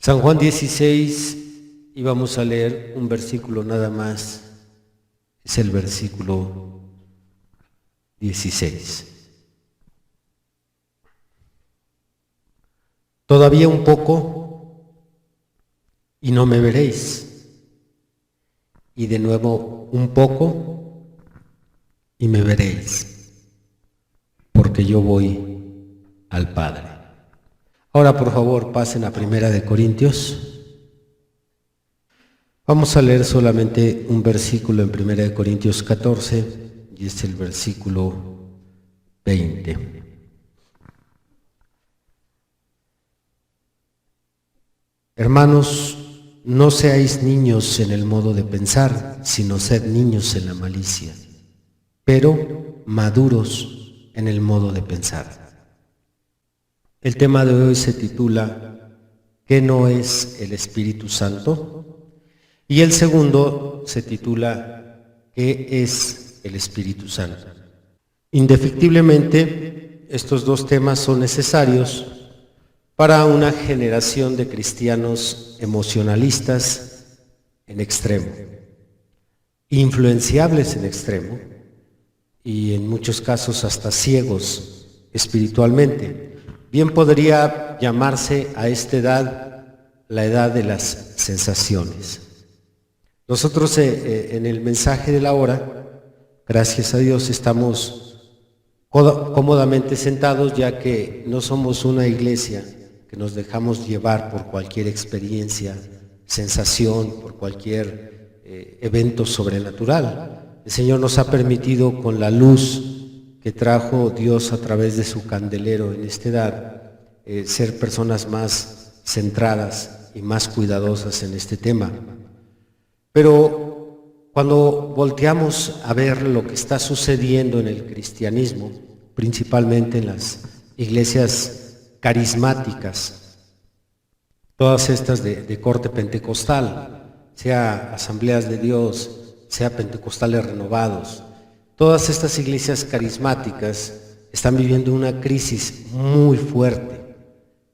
San Juan 16, y vamos a leer un versículo nada más, es el versículo 16. Todavía un poco y no me veréis, y de nuevo un poco y me veréis, porque yo voy al Padre. Ahora, por favor, pasen a Primera de Corintios. Vamos a leer solamente un versículo en Primera de Corintios 14, y es el versículo 20. Hermanos, no seáis niños en el modo de pensar, sino sed niños en la malicia, pero maduros en el modo de pensar. El tema de hoy se titula ¿qué no es el Espíritu Santo? Y el segundo se titula ¿qué es el Espíritu Santo? Indefectiblemente, estos dos temas son necesarios para una generación de cristianos emocionalistas en extremo, influenciables en extremo y en muchos casos hasta ciegos espiritualmente. Bien podría llamarse a esta edad la edad de las sensaciones. Nosotros en el mensaje de la hora, gracias a Dios, estamos cómodamente sentados, ya que no somos una iglesia que nos dejamos llevar por cualquier experiencia, sensación, por cualquier evento sobrenatural. El Señor nos ha permitido, con la luz que trajo Dios a través de su candelero en esta edad, ser personas más centradas y más cuidadosas en este tema. Pero cuando volteamos a ver lo que está sucediendo en el cristianismo, principalmente en las iglesias carismáticas, todas estas de corte pentecostal, sea Asambleas de Dios, sea Pentecostales Renovados, todas estas iglesias carismáticas están viviendo una crisis muy fuerte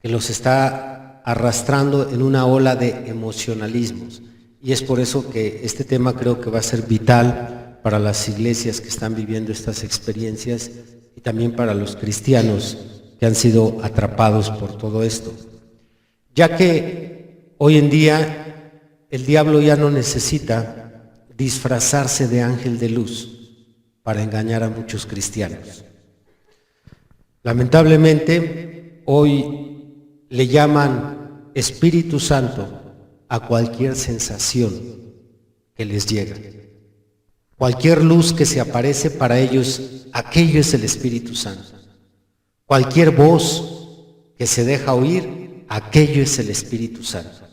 que los está arrastrando en una ola de emocionalismos, y es por eso que este tema creo que va a ser vital para las iglesias que están viviendo estas experiencias y también para los cristianos que han sido atrapados por todo esto, ya que hoy en día el diablo ya no necesita disfrazarse de ángel de luz para engañar a muchos cristianos. Lamentablemente, hoy le llaman Espíritu Santo a cualquier sensación que les llega. Cualquier luz que se aparece, para ellos, aquello es el Espíritu Santo. Cualquier voz que se deja oír, aquello es el Espíritu Santo.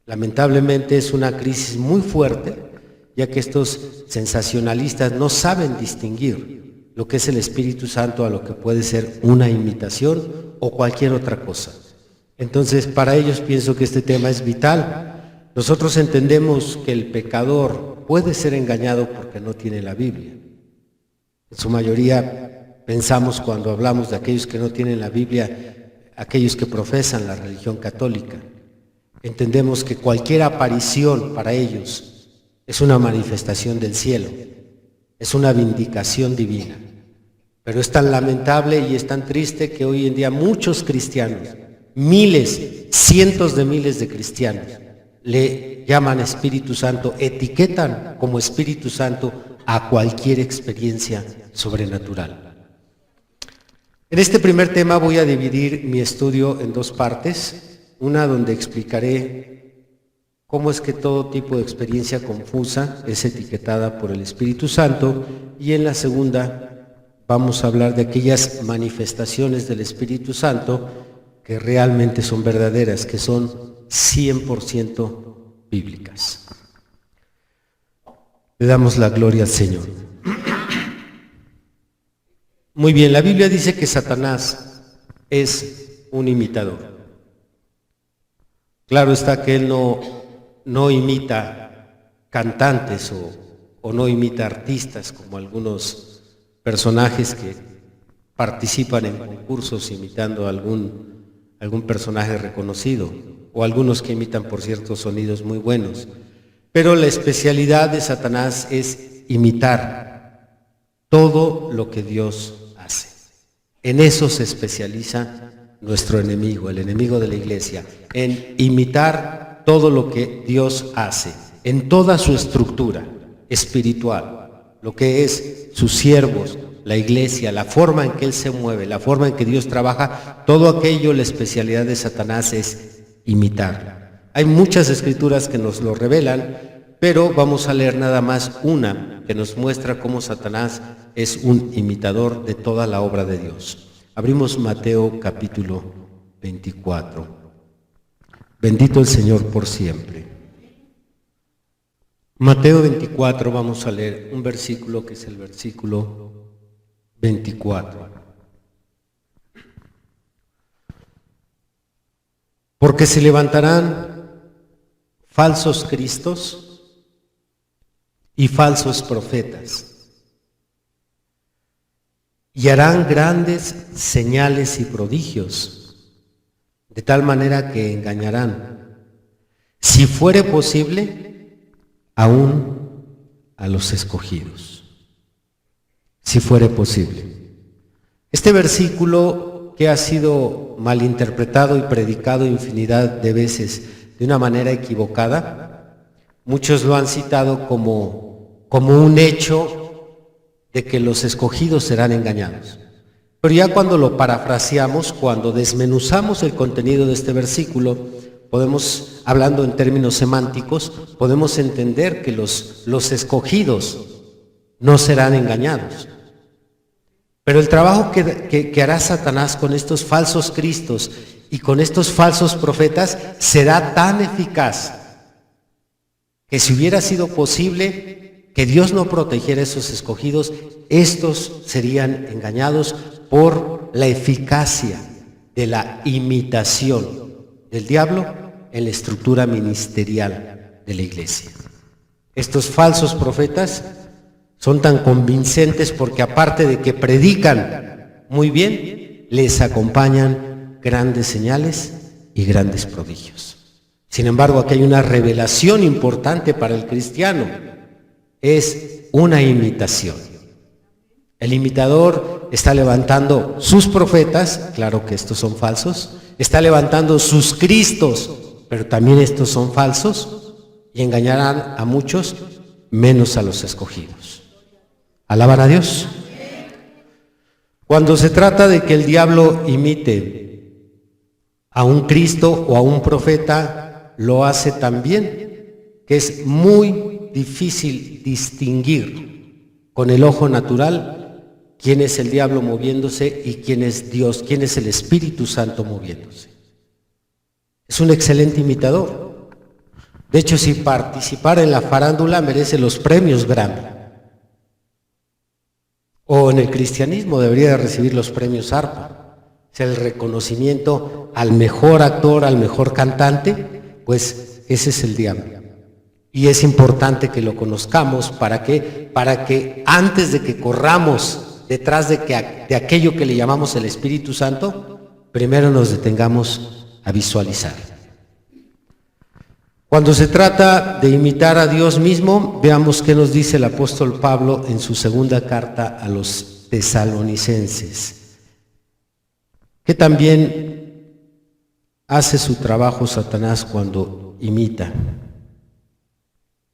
Lamentablemente es una crisis muy fuerte, ya que estos sensacionalistas no saben distinguir lo que es el Espíritu Santo a lo que puede ser una imitación o cualquier otra cosa. Entonces, para ellos pienso que este tema es vital. Nosotros entendemos que el pecador puede ser engañado porque no tiene la Biblia. En su mayoría pensamos, cuando hablamos de aquellos que no tienen la Biblia, aquellos que profesan la religión católica, entendemos que cualquier aparición para ellos es una manifestación del cielo, es una vindicación divina. Pero es tan lamentable y es tan triste que hoy en día muchos cristianos, miles, cientos de miles de cristianos, le llaman Espíritu Santo, etiquetan como Espíritu Santo a cualquier experiencia sobrenatural. En este primer tema voy a dividir mi estudio en dos partes, una donde explicaré cómo es que todo tipo de experiencia confusa es etiquetada por el Espíritu Santo, y en la segunda vamos a hablar de aquellas manifestaciones del Espíritu Santo que realmente son verdaderas, que son 100% bíblicas. Le damos la gloria al Señor. Muy bien, la Biblia dice que Satanás es un imitador. Claro está que él no imita cantantes o no imita artistas como algunos personajes que participan en concursos imitando a algún personaje reconocido. o algunos que imitan por ciertos sonidos muy buenos. Pero la especialidad de Satanás es imitar todo lo que Dios hace. En eso se especializa nuestro enemigo, el enemigo de la iglesia, en imitar todo lo que Dios hace, en toda su estructura espiritual, lo que es sus siervos, la iglesia, la forma en que Él se mueve, la forma en que Dios trabaja, todo aquello, la especialidad de Satanás es imitar. Hay muchas escrituras que nos lo revelan, pero vamos a leer nada más una que nos muestra cómo Satanás es un imitador de toda la obra de Dios. Abrimos Mateo capítulo 24. Bendito el Señor por siempre. Mateo 24, vamos a leer un versículo que es el versículo 24. Porque se levantarán falsos cristos y falsos profetas, y harán grandes señales y prodigios, de tal manera que engañarán, si fuere posible, aún a los escogidos. Si fuere posible. Este versículo, que ha sido malinterpretado y predicado infinidad de veces de una manera equivocada, muchos lo han citado como un hecho de que los escogidos serán engañados. Pero ya cuando lo parafraseamos, cuando desmenuzamos el contenido de este versículo, podemos, hablando en términos semánticos, podemos entender que los escogidos no serán engañados. Pero el trabajo que hará Satanás con estos falsos cristos y con estos falsos profetas será tan eficaz que si hubiera sido posible que Dios no protegiera a esos escogidos, estos serían engañados por la eficacia de la imitación del diablo en la estructura ministerial de la iglesia. Estos falsos profetas son tan convincentes porque aparte de que predican muy bien, les acompañan grandes señales y grandes prodigios. Sin embargo, aquí hay una revelación importante para el cristiano. Es una imitación. El imitador está levantando sus profetas, claro que estos son falsos, está levantando sus cristos, pero también estos son falsos y engañarán a muchos, menos a los escogidos. ¿Alaban a Dios? Cuando se trata de que el diablo imite a un Cristo o a un profeta, lo hace también, que es muy difícil distinguir con el ojo natural quién es el diablo moviéndose y quién es Dios, quién es el Espíritu Santo moviéndose. Es un excelente imitador. De hecho, si participara en la farándula merece los premios Grammy. O en el cristianismo debería de recibir los premios ARPA. O sea, el reconocimiento al mejor actor, al mejor cantante, pues ese es el diablo. Y es importante que lo conozcamos para que antes de que corramos detrás de aquello que le llamamos el Espíritu Santo, primero nos detengamos a visualizar. Cuando se trata de imitar a Dios mismo, veamos qué nos dice el apóstol Pablo en su segunda carta a los tesalonicenses, que también hace su trabajo Satanás cuando imita.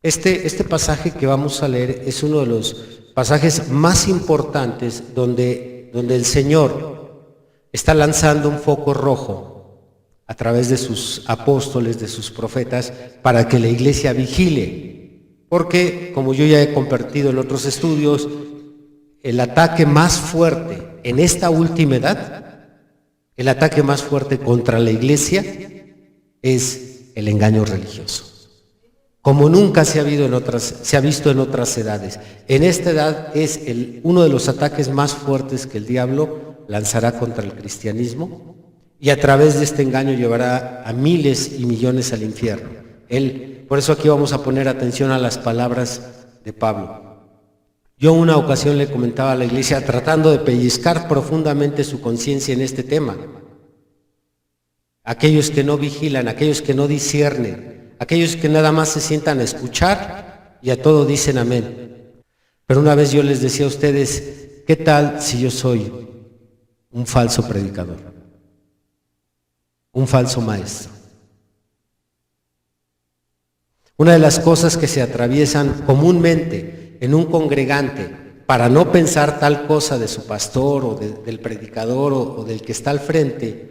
Este pasaje que vamos a leer es uno de los pasajes más importantes donde el Señor está lanzando un foco rojo a través de sus apóstoles, de sus profetas, para que la iglesia vigile. Porque, como yo ya he compartido en otros estudios, el ataque más fuerte en esta última edad, el ataque más fuerte contra la iglesia es el engaño religioso. Como nunca se ha visto en otras edades. En esta edad es uno de los ataques más fuertes que el diablo lanzará contra el cristianismo, y a través de este engaño llevará a miles y millones al infierno. Por eso aquí vamos a poner atención a las palabras de Pablo. Yo una ocasión le comentaba a la iglesia, tratando de pellizcar profundamente su conciencia en este tema. aquellos que no vigilan, aquellos que no disciernen, aquellos que nada más se sientan a escuchar y a todo dicen amén. Pero una vez yo les decía a ustedes, ¿qué tal si yo soy un falso predicador? Un falso maestro. Una de las cosas que se atraviesan comúnmente en un congregante para no pensar tal cosa de su pastor o del predicador o del que está al frente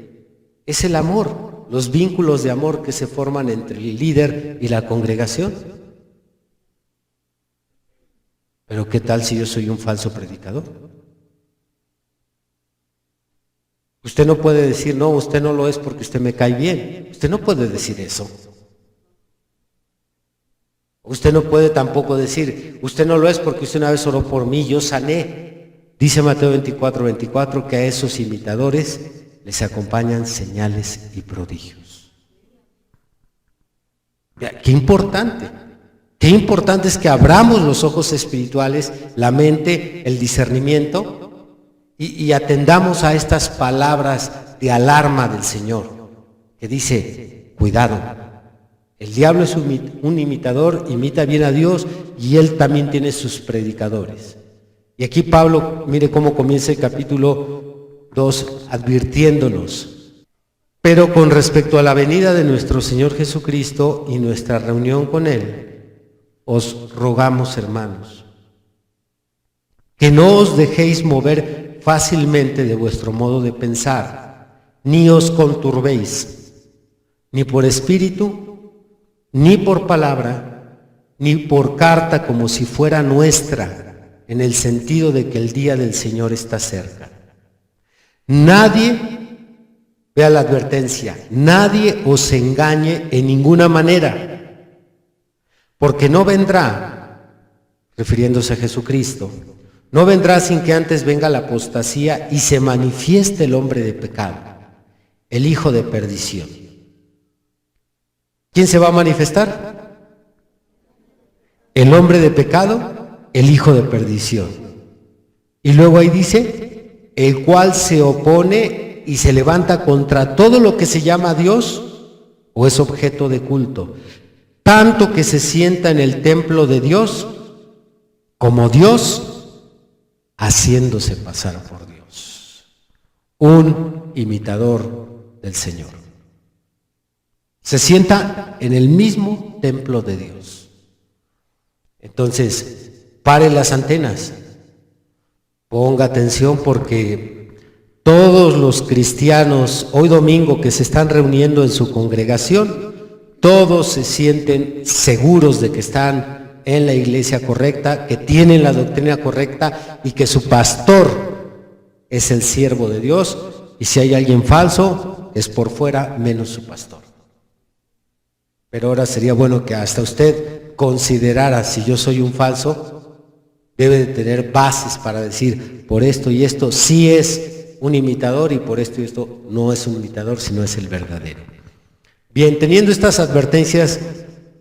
es el amor, los vínculos de amor que se forman entre el líder y la congregación. Pero ¿qué tal si yo soy un falso predicador? Usted no puede decir, no, usted no lo es porque usted me cae bien. Usted no puede decir eso. Usted no puede tampoco decir, usted no lo es porque usted una vez oró por mí, yo sané. Dice Mateo 24:24 que a esos imitadores les acompañan señales y prodigios. Qué importante es que abramos los ojos espirituales, la mente, el discernimiento y atendamos a estas palabras de alarma del Señor, que dice, cuidado. El diablo es un imitador, imita bien a Dios y él también tiene sus predicadores. Y aquí Pablo, mire cómo comienza el capítulo 2 advirtiéndonos. Pero con respecto a la venida de nuestro Señor Jesucristo y nuestra reunión con Él, os rogamos, hermanos, que no os dejéis mover fácilmente de vuestro modo de pensar, ni os conturbéis, ni por espíritu, ni por palabra, ni por carta como si fuera nuestra, en el sentido de que el día del Señor está cerca. Nadie, vea la advertencia, nadie os engañe en ninguna manera, porque no vendrá, refiriéndose a Jesucristo, no vendrá sin que antes venga la apostasía y se manifieste el hombre de pecado, el hijo de perdición. ¿Quién se va a manifestar? El hombre de pecado, el hijo de perdición. Y luego ahí dice, el cual se opone y se levanta contra todo lo que se llama Dios o es objeto de culto, tanto que se sienta en el templo de Dios como Dios haciéndose pasar por Dios. Un imitador del Señor. Se sienta en el mismo templo de Dios. Entonces, pare las antenas, ponga atención porque todos los cristianos hoy domingo que se están reuniendo en su congregación, todos se sienten seguros de que están en la iglesia correcta, que tienen la doctrina correcta y que su pastor es el siervo de Dios, y si hay alguien falso, es por fuera menos su pastor. Pero ahora sería bueno que hasta usted considerara, si yo soy un falso, debe de tener bases para decir, por esto y esto sí es un imitador y por esto y esto no es un imitador, sino es el verdadero. Bien, teniendo estas advertencias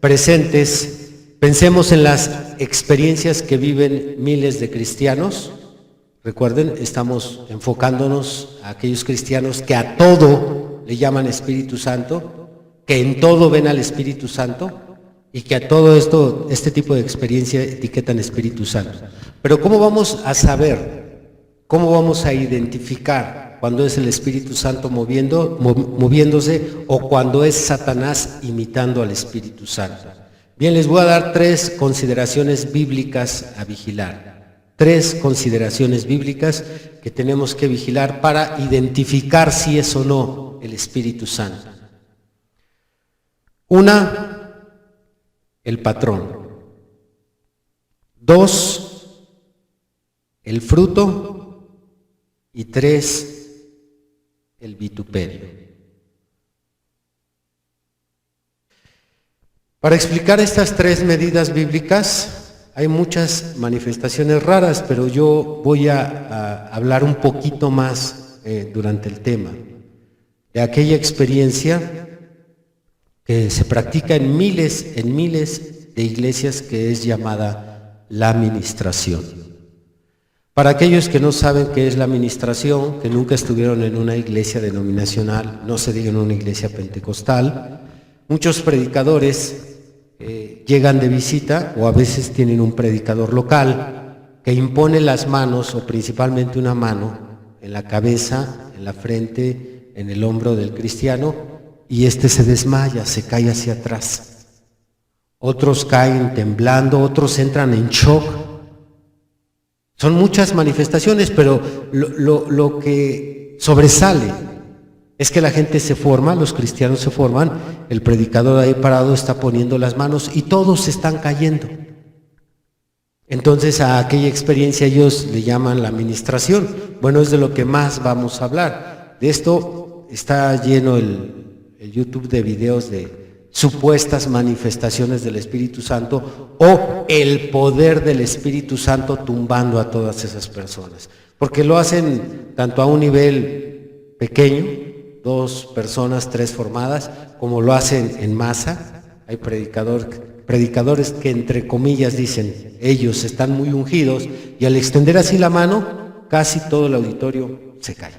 presentes, pensemos en las experiencias que viven miles de cristianos. Recuerden, estamos enfocándonos a aquellos cristianos que a todo le llaman Espíritu Santo, que en todo ven al Espíritu Santo y que a todo esto, este tipo de experiencia etiquetan Espíritu Santo. Pero ¿cómo vamos a saber, cómo vamos a identificar cuando es el Espíritu Santo moviéndose o cuando es Satanás imitando al Espíritu Santo? Bien, les voy a dar 3 consideraciones bíblicas a vigilar. 3 consideraciones bíblicas que tenemos que vigilar para identificar si es o no el Espíritu Santo. 1, el patrón. 2, el fruto. Y 3, el vituperio. Para explicar estas 3 medidas bíblicas, hay muchas manifestaciones raras, pero yo voy a hablar un poquito más durante el tema de aquella experiencia que se practica en miles de iglesias, que es llamada la ministración. Para aquellos que no saben qué es la ministración, que nunca estuvieron en una iglesia denominacional, no se diga en una iglesia pentecostal, muchos predicadores llegan de visita o a veces tienen un predicador local que impone las manos o principalmente una mano en la cabeza, en la frente, en el hombro del cristiano y éste se desmaya, se cae hacia atrás. Otros caen temblando, otros entran en shock. Son muchas manifestaciones, pero lo que sobresale es que la gente se forma, los cristianos se forman, el predicador ahí parado está poniendo las manos y todos están cayendo. Entonces a aquella experiencia ellos le llaman la ministración. Bueno, es de lo que más vamos a hablar. De esto está lleno el YouTube de videos de supuestas manifestaciones del Espíritu Santo o el poder del Espíritu Santo tumbando a todas esas personas. Porque lo hacen tanto a un nivel pequeño, 2 personas, 3 formadas, como lo hacen en masa. Hay predicadores que entre comillas dicen, ellos están muy ungidos y al extender así la mano, casi todo el auditorio se cae.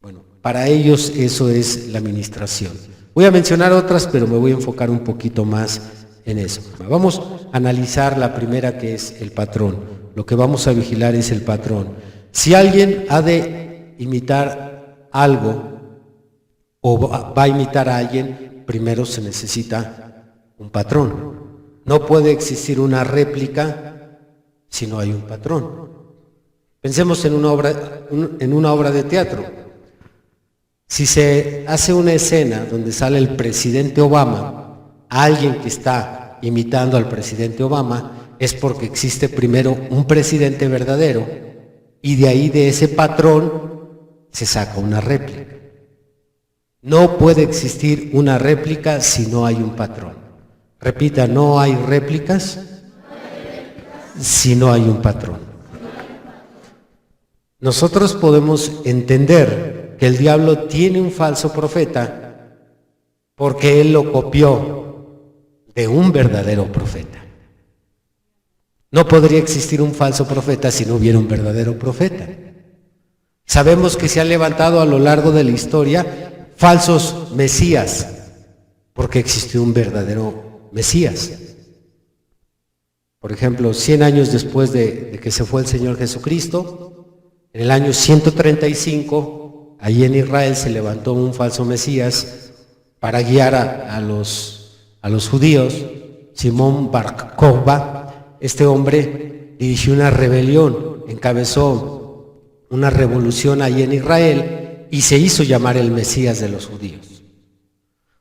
Bueno, para ellos eso es la ministración. Voy a mencionar otras, pero me voy a enfocar un poquito más en eso. Vamos a analizar la primera, que es el patrón. Lo que vamos a vigilar es el patrón. Si alguien ha de imitar algo o va a imitar a alguien, primero se necesita un patrón. No puede existir una réplica si no hay un patrón. Pensemos en una obra de teatro. Si se hace una escena donde sale el presidente Obama, alguien que está imitando al presidente Obama, es porque existe primero un presidente verdadero y de ahí, de ese patrón, se saca una réplica. No puede existir una réplica si no hay un patrón. Repita, no hay réplicas si no hay un patrón. Nosotros podemos entender que el diablo tiene un falso profeta porque él lo copió de un verdadero profeta. No podría existir un falso profeta si no hubiera un verdadero profeta. Sabemos que se han levantado a lo largo de la historia falsos mesías porque existió un verdadero mesías. Por ejemplo, 100 años después de que se fue el Señor Jesucristo, en el año 135, allí en Israel se levantó un falso mesías para guiar a los judíos. Simón Bar Kokhba, este hombre dirigió una rebelión, encabezó una revolución allí en Israel y se hizo llamar el Mesías de los judíos.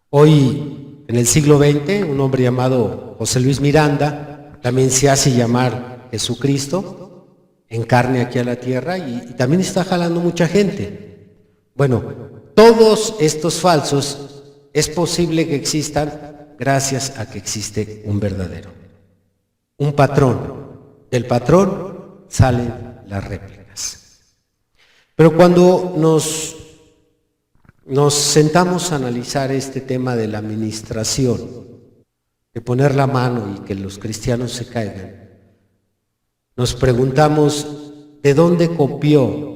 Hoy, en el siglo XX, un hombre llamado José Luis Miranda también se hace llamar Jesucristo, encarne aquí a la tierra y también está jalando mucha gente. Bueno, todos estos falsos es posible que existan gracias a que existe un verdadero, un patrón. Del patrón salen las réplicas. Pero cuando nos sentamos a analizar este tema de la ministración, de poner la mano y que los cristianos se caigan, nos preguntamos, ¿de dónde copió?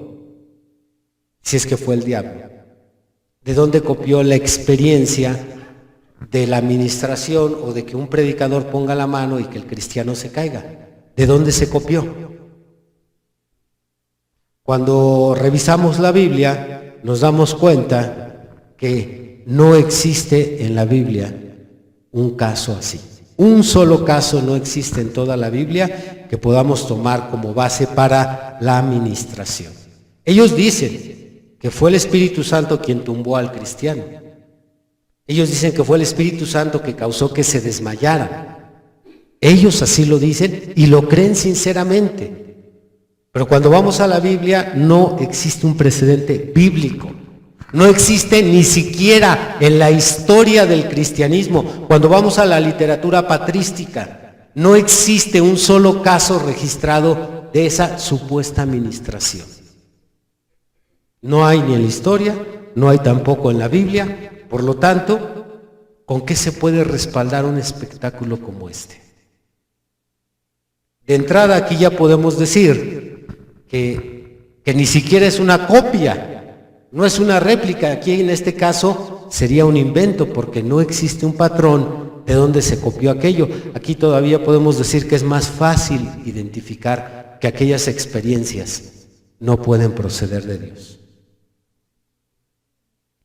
Si es que fue el diablo, ¿de dónde copió la experiencia de la administración o de que un predicador ponga la mano y que el cristiano se caiga? ¿De dónde se copió? Cuando revisamos la Biblia, nos damos cuenta que no existe en la Biblia un caso así. Un solo caso no existe en toda la Biblia que podamos tomar como base para la administración. Ellos dicen que fue el Espíritu Santo quien tumbó al cristiano. Ellos dicen que fue el Espíritu Santo que causó que se desmayara. Ellos así lo dicen y lo creen sinceramente. Pero cuando vamos a la Biblia no existe un precedente bíblico. No existe ni siquiera en la historia del cristianismo. Cuando vamos a la literatura patrística, no existe un solo caso registrado de esa supuesta administración. No hay ni en la historia, no hay tampoco en la Biblia. Por lo tanto, ¿con qué se puede respaldar un espectáculo como este? De entrada, aquí ya podemos decir que ni siquiera es una copia, no es una réplica. Aquí en este caso sería un invento porque no existe un patrón de dónde se copió aquello. Aquí todavía podemos decir que es más fácil identificar que aquellas experiencias no pueden proceder de Dios.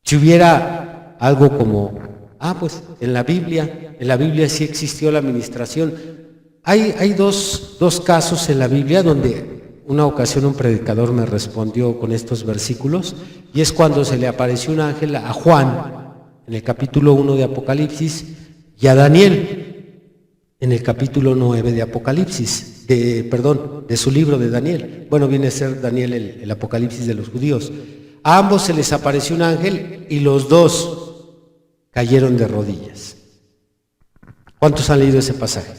Si hubiera algo como, pues en la Biblia sí existió la ministración. Hay dos casos en la Biblia donde una ocasión un predicador me respondió con estos versículos, y es cuando se le apareció un ángel a Juan en el capítulo 1 de Apocalipsis y a Daniel en el capítulo 9 de Apocalipsis, de su libro de Daniel. Bueno, viene a ser Daniel el Apocalipsis de los judíos. A ambos se les apareció un ángel y los dos cayeron de rodillas. ¿Cuántos han leído ese pasaje?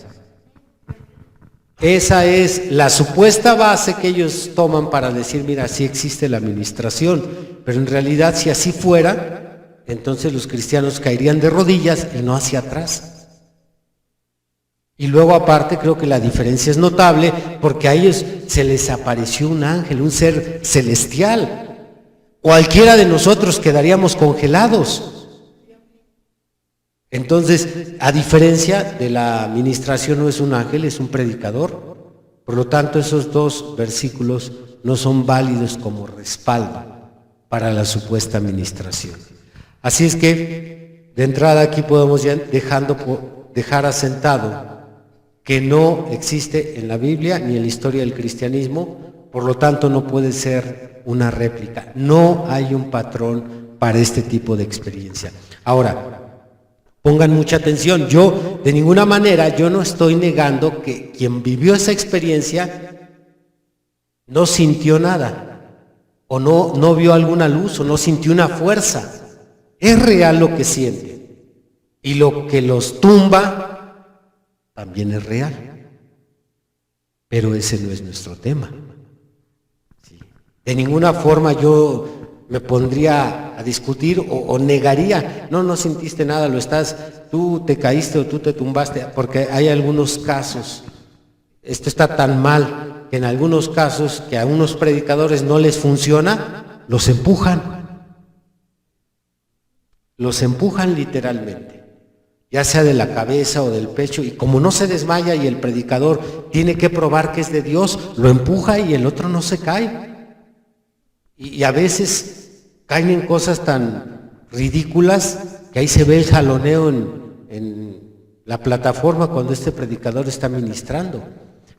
Esa es la supuesta base que ellos toman para decir, mira, sí existe la administración, pero en realidad si así fuera, entonces los cristianos caerían de rodillas y no hacia atrás. Y luego aparte creo que la diferencia es notable porque a ellos se les apareció un ángel, un ser celestial. Cualquiera de nosotros quedaríamos congelados. Entonces, a diferencia de la administración, no es un ángel, es un predicador. Por lo tanto, esos dos versículos no son válidos como respaldo para la supuesta administración. Así es que, de entrada aquí podemos ya dejar asentado que no existe en la Biblia ni en la historia del cristianismo, por lo tanto no puede ser una réplica. No hay un patrón para este tipo de experiencia. Ahora, pongan mucha atención, yo de ninguna manera, yo no estoy negando que quien vivió esa experiencia no sintió nada, o no vio alguna luz, o no sintió una fuerza. Es real lo que siente, y lo que los tumba también es real, pero ese no es nuestro tema. ¿Sí? De ninguna forma yo me pondría a discutir o negaría, no sentiste nada, tú te caíste o tú te tumbaste, porque hay algunos casos, esto está tan mal, que en algunos casos que a unos predicadores no les funciona, los empujan literalmente, ya sea de la cabeza o del pecho, y como no se desmaya y el predicador tiene que probar que es de Dios, lo empuja y el otro no se cae. Y a veces caen en cosas tan ridículas que ahí se ve el jaloneo en la plataforma cuando este predicador está ministrando.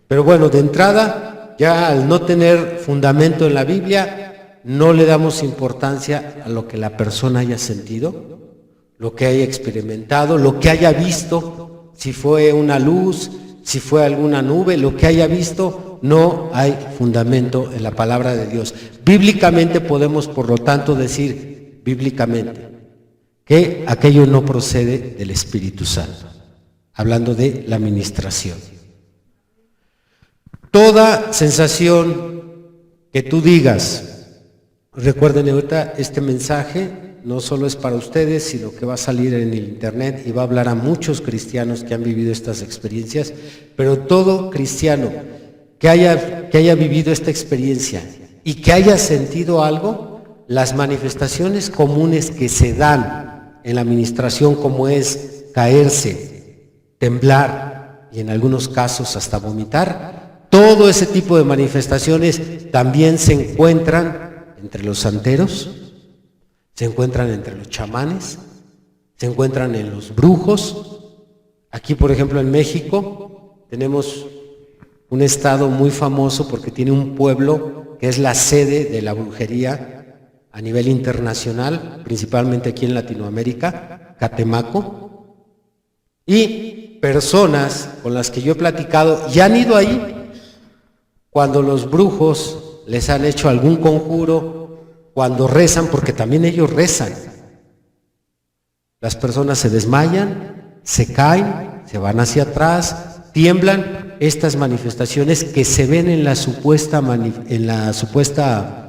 Pero bueno, de entrada, ya al no tener fundamento en la Biblia, no le damos importancia a lo que la persona haya sentido, lo que haya experimentado, lo que haya visto, si fue una luz, si fue alguna nube, lo que haya visto. No hay fundamento en la palabra de Dios. Bíblicamente podemos, por lo tanto, decir bíblicamente que aquello no procede del Espíritu Santo, hablando de la ministración. Toda sensación que tú digas, recuerden ahorita este mensaje no solo es para ustedes, sino que va a salir en el internet y va a hablar a muchos cristianos que han vivido estas experiencias, pero todo cristiano que haya vivido esta experiencia y que haya sentido algo, las manifestaciones comunes que se dan en la administración, como es caerse, temblar y en algunos casos hasta vomitar, todo ese tipo de manifestaciones también se encuentran entre los santeros, se encuentran entre los chamanes, se encuentran en los brujos. Aquí, por ejemplo, en México tenemos un estado muy famoso porque tiene un pueblo que es la sede de la brujería a nivel internacional, principalmente aquí en Latinoamérica, Catemaco, y personas con las que yo he platicado y han ido ahí cuando los brujos les han hecho algún conjuro, cuando rezan, porque también ellos rezan. Las personas se desmayan, se caen, se van hacia atrás, tiemblan. Estas manifestaciones que se ven en la supuesta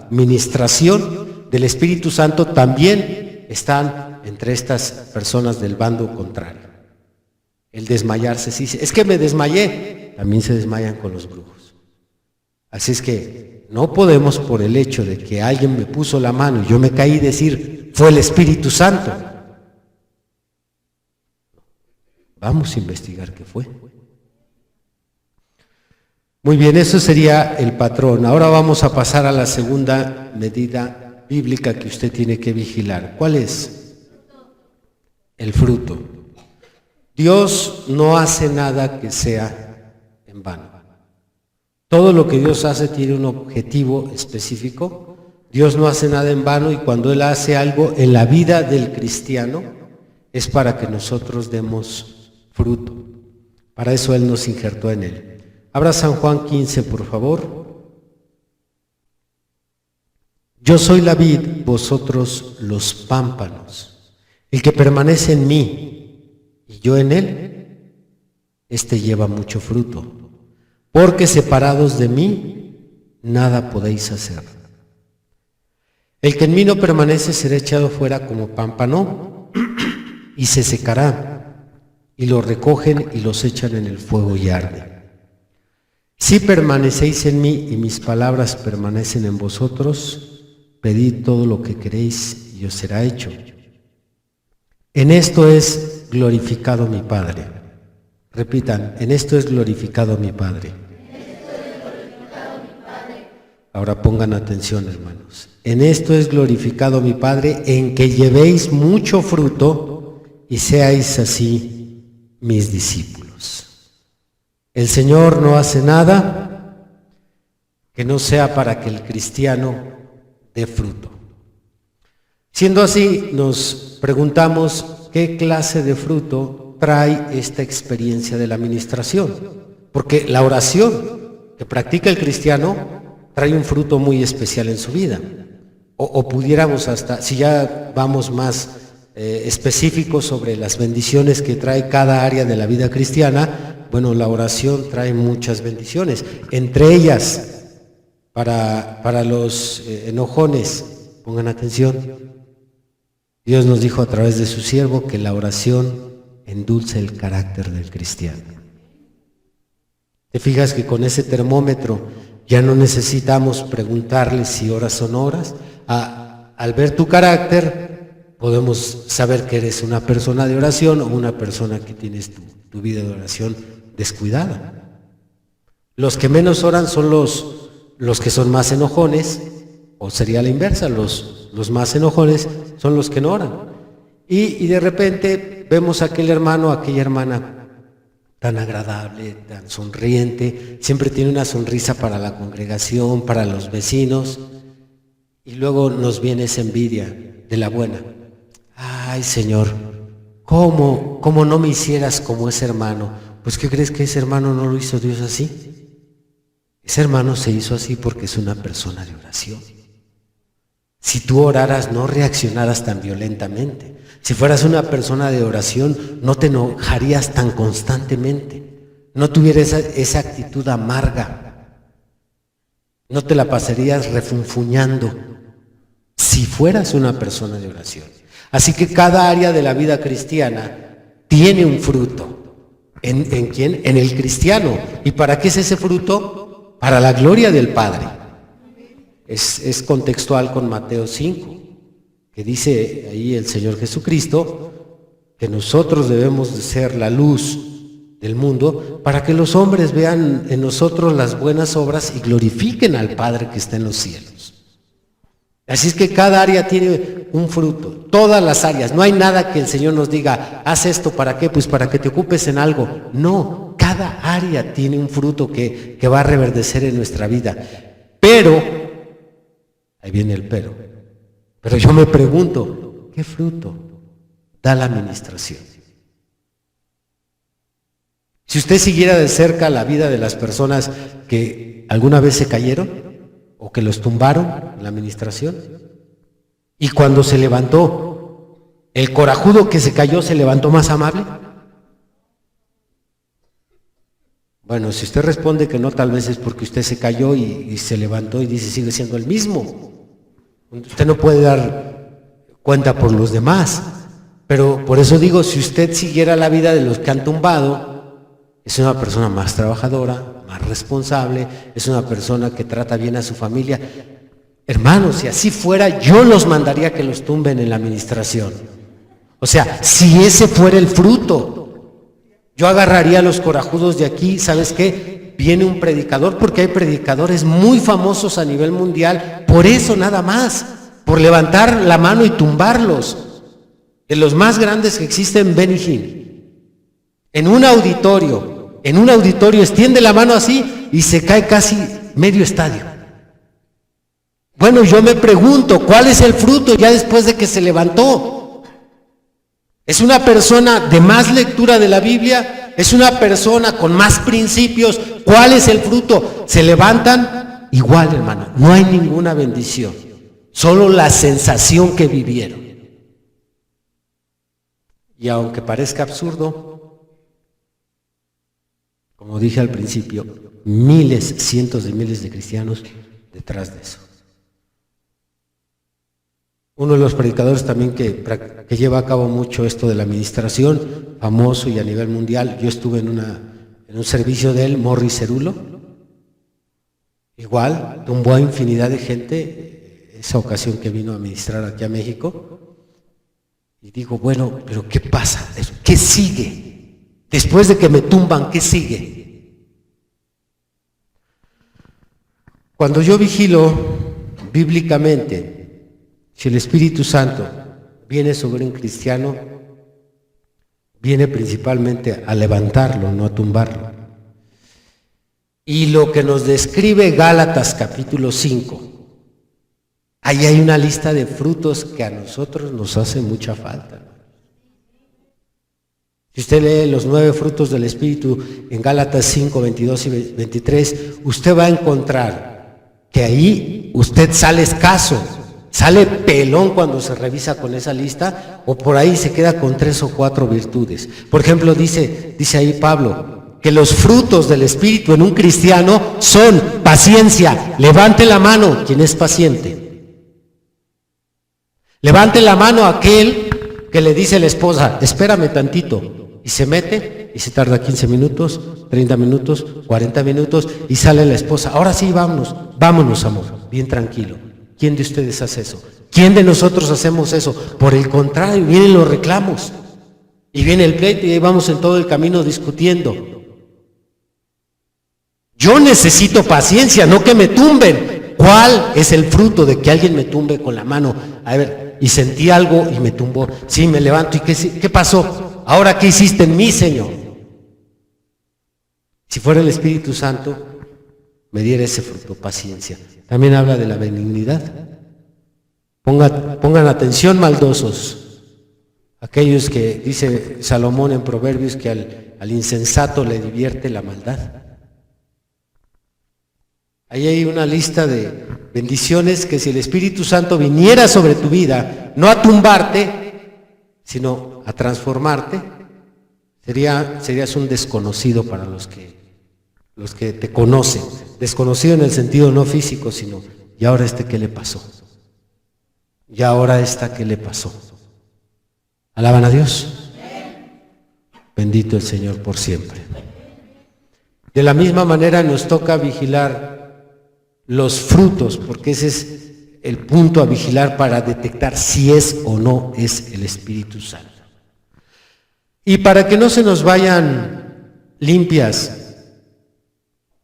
ministración del Espíritu Santo también están entre estas personas del bando contrario. El desmayarse, sí, es que me desmayé, también se desmayan con los brujos. Así es que no podemos por el hecho de que alguien me puso la mano y yo me caí decir, fue el Espíritu Santo. Vamos a investigar qué fue. Muy bien, eso sería el patrón. Ahora vamos a pasar a la segunda medida bíblica que usted tiene que vigilar. ¿Cuál es? El fruto. Dios no hace nada que sea en vano. Todo lo que Dios hace tiene un objetivo específico. Dios no hace nada en vano, y cuando Él hace algo en la vida del cristiano es para que nosotros demos fruto. Para eso Él nos injertó en Él. Abra San Juan 15, por favor. Yo soy la vid, vosotros los pámpanos. El que permanece en mí y yo en él, este lleva mucho fruto. Porque separados de mí, nada podéis hacer. El que en mí no permanece será echado fuera como pámpano y se secará, y lo recogen y los echan en el fuego y arde. Si permanecéis en mí y mis palabras permanecen en vosotros, pedid todo lo que queréis y os será hecho. En esto es glorificado mi Padre. Repitan, en esto es glorificado mi Padre. Ahora pongan atención, hermanos. En esto es glorificado mi Padre, en que llevéis mucho fruto y seáis así mis discípulos. El Señor no hace nada que no sea para que el cristiano dé fruto. Siendo así, nos preguntamos qué clase de fruto trae esta experiencia de la ministración. Porque la oración que practica el cristiano trae un fruto muy especial en su vida. O pudiéramos hasta, si ya vamos más específicos sobre las bendiciones que trae cada área de la vida cristiana, bueno, la oración trae muchas bendiciones. Entre ellas, para los enojones, pongan atención, Dios nos dijo a través de su siervo que la oración endulce el carácter del cristiano. ¿Te fijas que con ese termómetro ya no necesitamos preguntarle si oras o no oras? Al ver tu carácter, podemos saber que eres una persona de oración o una persona que tienes tu vida de oración descuidada. Los que menos oran son los que son más enojones, o sería la inversa, los más enojones son los que no oran. Y de repente vemos a aquel hermano, a aquella hermana tan agradable, tan sonriente, siempre tiene una sonrisa para la congregación, para los vecinos, y luego nos viene esa envidia de la buena. Ay, Señor, ¿cómo no me hicieras como ese hermano? Pues ¿qué crees que ese hermano no lo hizo Dios así? Ese hermano se hizo así porque es una persona de oración. Si tú oraras, no reaccionaras tan violentamente. Si fueras una persona de oración, no te enojarías tan constantemente. No tuvieras esa actitud amarga. No te la pasarías refunfuñando. Si fueras una persona de oración. Así que cada área de la vida cristiana tiene un fruto. ¿En quién? En el cristiano. ¿Y para qué es ese fruto? Para la gloria del Padre. Es contextual con Mateo 5, que dice ahí el Señor Jesucristo que nosotros debemos de ser la luz del mundo para que los hombres vean en nosotros las buenas obras y glorifiquen al Padre que está en los cielos. Así es que cada área tiene un fruto, todas las áreas. No hay nada que el Señor nos diga, haz esto, ¿para qué? Pues para que te ocupes en algo. No, cada área tiene un fruto que va a reverdecer en nuestra vida. Pero, ahí viene el pero yo me pregunto, ¿qué fruto da la administración? Si usted siguiera de cerca la vida de las personas que alguna vez se cayeron, o que los tumbaron en la administración, y cuando se levantó, el corajudo que se cayó se levantó más amable. Bueno, si usted responde que no, tal vez es porque usted se cayó y se levantó y dice sigue siendo el mismo. Usted no puede dar cuenta por los demás, pero por eso digo, si usted siguiera la vida de los que han tumbado, es una persona más trabajadora, más responsable, es una persona que trata bien a su familia. Hermanos, si así fuera, yo los mandaría que los tumben en la administración. O sea, si ese fuera el fruto, yo agarraría a los corajudos de aquí. ¿Sabes qué? Viene un predicador, porque hay predicadores muy famosos a nivel mundial, por eso nada más, por levantar la mano y tumbarlos. De los más grandes que existen, Benny Hinn. En un auditorio extiende la mano así y se cae casi medio estadio. Bueno, yo me pregunto, ¿cuál es el fruto ya después de que se levantó? ¿Es una persona de más lectura de la Biblia? ¿Es una persona con más principios? ¿Cuál es el fruto? Se levantan igual, hermano, no hay ninguna bendición, solo la sensación que vivieron. Y aunque parezca absurdo, como dije al principio, miles, cientos de miles de cristianos detrás de eso. Uno de los predicadores también que lleva a cabo mucho esto de la administración, famoso y a nivel mundial, yo estuve en un servicio de él, Morris Cerullo, igual, tumbó a infinidad de gente, esa ocasión que vino a ministrar aquí a México, y digo, bueno, pero ¿qué pasa? ¿Qué sigue? Después de que me tumban, ¿qué sigue? Cuando yo vigilo bíblicamente, si el Espíritu Santo viene sobre un cristiano, viene principalmente a levantarlo, no a tumbarlo. Y lo que nos describe Gálatas capítulo 5, ahí hay una lista de frutos que a nosotros nos hace mucha falta. Si usted lee los 9 frutos del Espíritu en Gálatas 5, 22 y 23, usted va a encontrar que ahí usted sale escaso, sale pelón cuando se revisa con esa lista, o por ahí se queda con 3 o 4 virtudes. Por ejemplo, dice ahí Pablo, que los frutos del Espíritu en un cristiano son paciencia. Levante la mano quien es paciente. Levante la mano aquel que le dice a la esposa, espérame tantito, y se mete y se tarda 15 minutos, 30 minutos, 40 minutos y sale la esposa, ahora sí, vámonos amor, bien tranquilo. ¿Quién de ustedes hace eso? ¿Quién de nosotros hacemos eso? Por el contrario, vienen los reclamos y viene el pleito y ahí vamos en todo el camino discutiendo. Yo necesito paciencia, no que me tumben. ¿Cuál es el fruto de que alguien me tumbe con la mano? A ver, y sentí algo y me tumbó. Sí, me levanto. ¿Y qué pasó? ¿Ahora qué hiciste en mí, Señor? Si fuera el Espíritu Santo, me diera ese fruto, paciencia. También habla de la benignidad. Pongan atención, maldosos. Aquellos que dice Salomón en Proverbios que al insensato le divierte la maldad. Ahí hay una lista de bendiciones que si el Espíritu Santo viniera sobre tu vida, no a tumbarte, sino a transformarte, serías un desconocido para los que te conocen. Desconocido en el sentido no físico, sino, ¿y ahora qué le pasó? ¿Y ahora qué le pasó? ¿Alaban a Dios? Bendito el Señor por siempre. De la misma manera nos toca vigilar los frutos, porque ese es el punto a vigilar para detectar si es o no es el Espíritu Santo. Y para que no se nos vayan limpias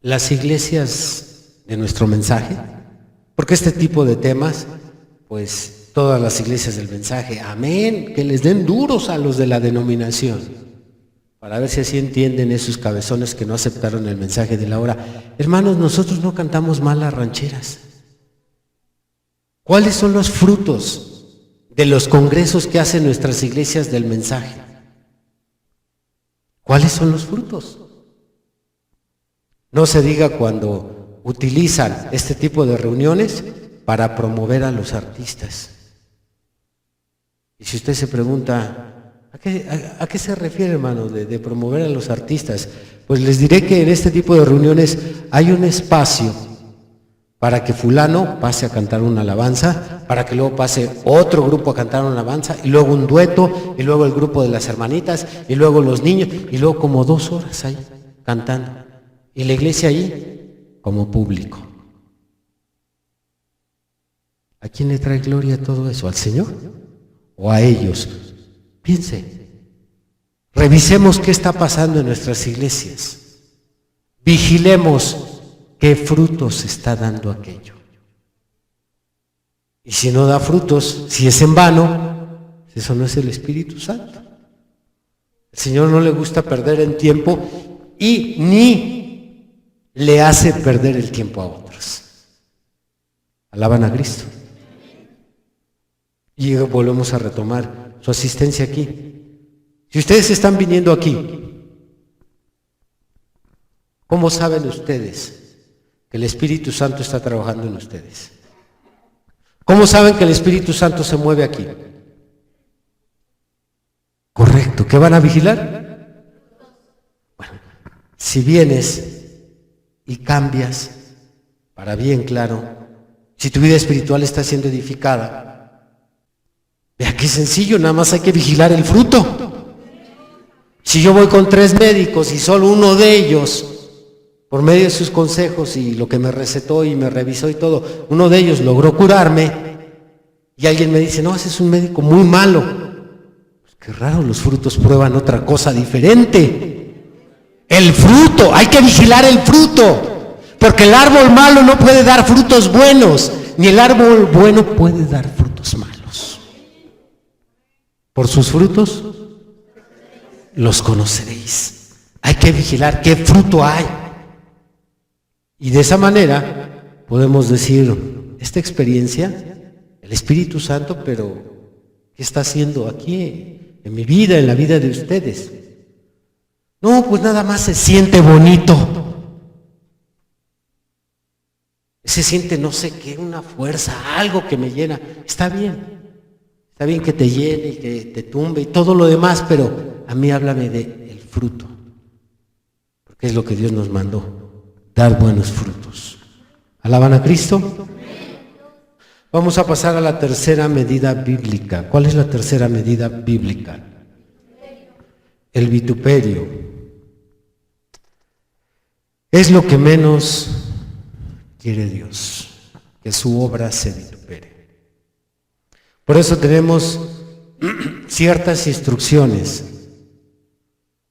las iglesias de nuestro mensaje, porque este tipo de temas, pues todas las iglesias del mensaje, amén, que les den duros a los de la denominación, para ver si así entienden esos cabezones que no aceptaron el mensaje de la hora. Hermanos, nosotros no cantamos mal las rancheras. ¿Cuáles son los frutos de los congresos que hacen nuestras iglesias del mensaje? ¿Cuáles son los frutos? No se diga cuando utilizan este tipo de reuniones para promover a los artistas. Y si usted se pregunta, ¿a qué se refiere, hermano, de promover a los artistas? Pues les diré que en este tipo de reuniones hay un espacio para que fulano pase a cantar una alabanza, para que luego pase otro grupo a cantar una alabanza, y luego un dueto, y luego el grupo de las hermanitas, y luego los niños, y luego como 2 horas ahí. cantando. Y la iglesia ahí como público. ¿A quién le trae gloria todo eso? ¿Al Señor? ¿O a ellos? Piense. Revisemos qué está pasando en nuestras iglesias. Vigilemos qué frutos está dando aquello. Y si no da frutos, si es en vano, eso no es el Espíritu Santo. El Señor no le gusta perder el tiempo y ni le hace perder el tiempo a otros. Alaban a Cristo. Y volvemos a retomar su asistencia aquí. Si ustedes están viniendo aquí, ¿cómo saben ustedes que el Espíritu Santo está trabajando en ustedes? ¿Cómo saben que el Espíritu Santo se mueve aquí? Correcto. ¿Qué van a vigilar? Bueno, si vienes y cambias, para bien claro, si tu vida espiritual está siendo edificada, vea qué sencillo, nada más hay que vigilar el fruto. Si yo voy con 3 médicos y solo uno de ellos, por medio de sus consejos y lo que me recetó y me revisó y todo, uno de ellos logró curarme, y alguien me dice, no, ese es un médico muy malo. Pues qué raro, los frutos prueban otra cosa diferente. El fruto, hay que vigilar el fruto, porque el árbol malo no puede dar frutos buenos, ni el árbol bueno puede dar frutos malos. Por sus frutos los conoceréis. Hay que vigilar qué fruto hay. Y de esa manera podemos decir, esta experiencia, el Espíritu Santo, pero ¿qué está haciendo aquí en mi vida, en la vida de ustedes? No, pues nada más se siente bonito. Se siente no sé qué, una fuerza, algo que me llena. Está bien que te llene y que te tumbe y todo lo demás, pero a mí háblame del fruto, porque es lo que Dios nos mandó, dar buenos frutos. ¿Alaban a Cristo? Vamos a pasar a la tercera medida bíblica. ¿Cuál es la tercera medida bíblica? El vituperio. Es lo que menos quiere Dios, que su obra se vitupere. Por eso tenemos ciertas instrucciones.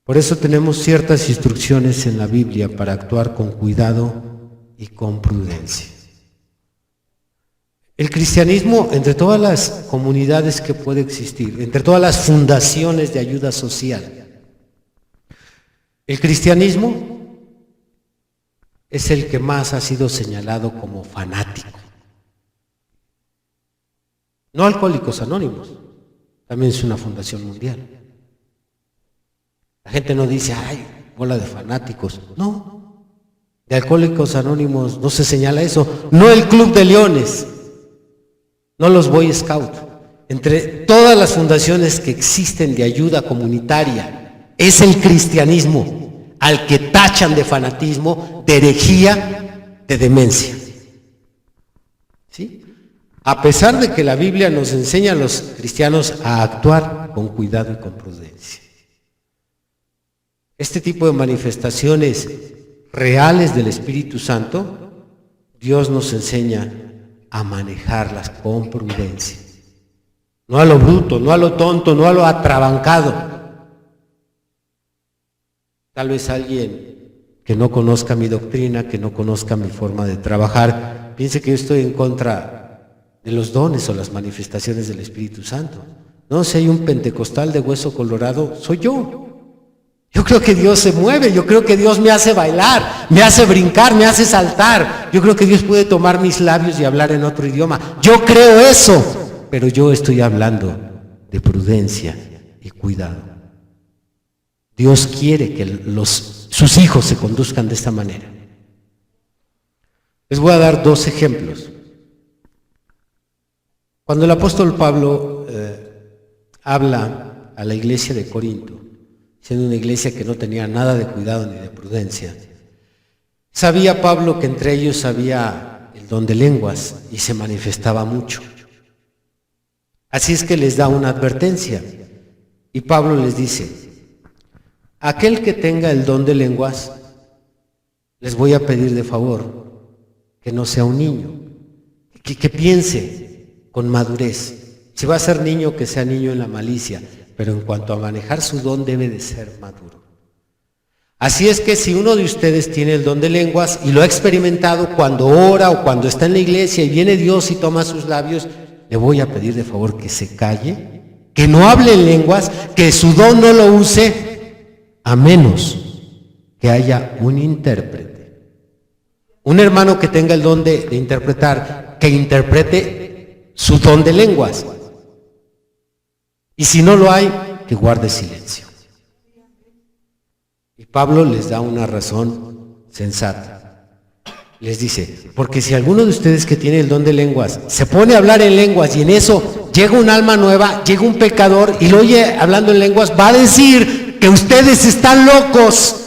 Por eso tenemos ciertas instrucciones en la Biblia para actuar con cuidado y con prudencia. El cristianismo, entre todas las comunidades que puede existir, entre todas las fundaciones de ayuda social, el cristianismo es el que más ha sido señalado como fanático. No Alcohólicos Anónimos, también es una fundación mundial. La gente no dice, ay, bola de fanáticos. No, de Alcohólicos Anónimos no se señala eso. No el Club de Leones, no los Boy Scouts. Entre todas las fundaciones que existen de ayuda comunitaria, es el cristianismo al que tachan de fanatismo, de herejía, de demencia. ¿Sí? A pesar de que la Biblia nos enseña a los cristianos a actuar con cuidado y con prudencia. Este tipo de manifestaciones reales del Espíritu Santo, Dios nos enseña a manejarlas con prudencia. No a lo bruto, no a lo tonto, no a lo atrabancado. Tal vez alguien que no conozca mi doctrina, que no conozca mi forma de trabajar, piense que yo estoy en contra de los dones o las manifestaciones del Espíritu Santo. No, si hay un pentecostal de hueso colorado, soy yo. Yo creo que Dios se mueve, yo creo que Dios me hace bailar, me hace brincar, me hace saltar. Yo creo que Dios puede tomar mis labios y hablar en otro idioma. Yo creo eso, pero yo estoy hablando de prudencia y cuidado. Dios quiere que sus hijos se conduzcan de esta manera. Les voy a dar 2 ejemplos. Cuando el apóstol Pablo habla a la iglesia de Corinto, siendo una iglesia que no tenía nada de cuidado ni de prudencia, sabía Pablo que entre ellos había el don de lenguas y se manifestaba mucho. Así es que les da una advertencia y Pablo les dice, aquel que tenga el don de lenguas, les voy a pedir de favor que no sea un niño, que piense con madurez. Si va a ser niño, que sea niño en la malicia, pero en cuanto a manejar su don debe de ser maduro. Así es que si uno de ustedes tiene el don de lenguas y lo ha experimentado cuando ora o cuando está en la iglesia y viene Dios y toma sus labios, le voy a pedir de favor que se calle, que no hable en lenguas, que su don no lo use, a menos que haya un intérprete. Un hermano que tenga el don de interpretar, que interprete su don de lenguas. Y si no lo hay, que guarde silencio. Y Pablo les da una razón sensata. Les dice, porque si alguno de ustedes que tiene el don de lenguas se pone a hablar en lenguas y en eso llega un alma nueva, llega un pecador y lo oye hablando en lenguas, va a decir que ustedes están locos.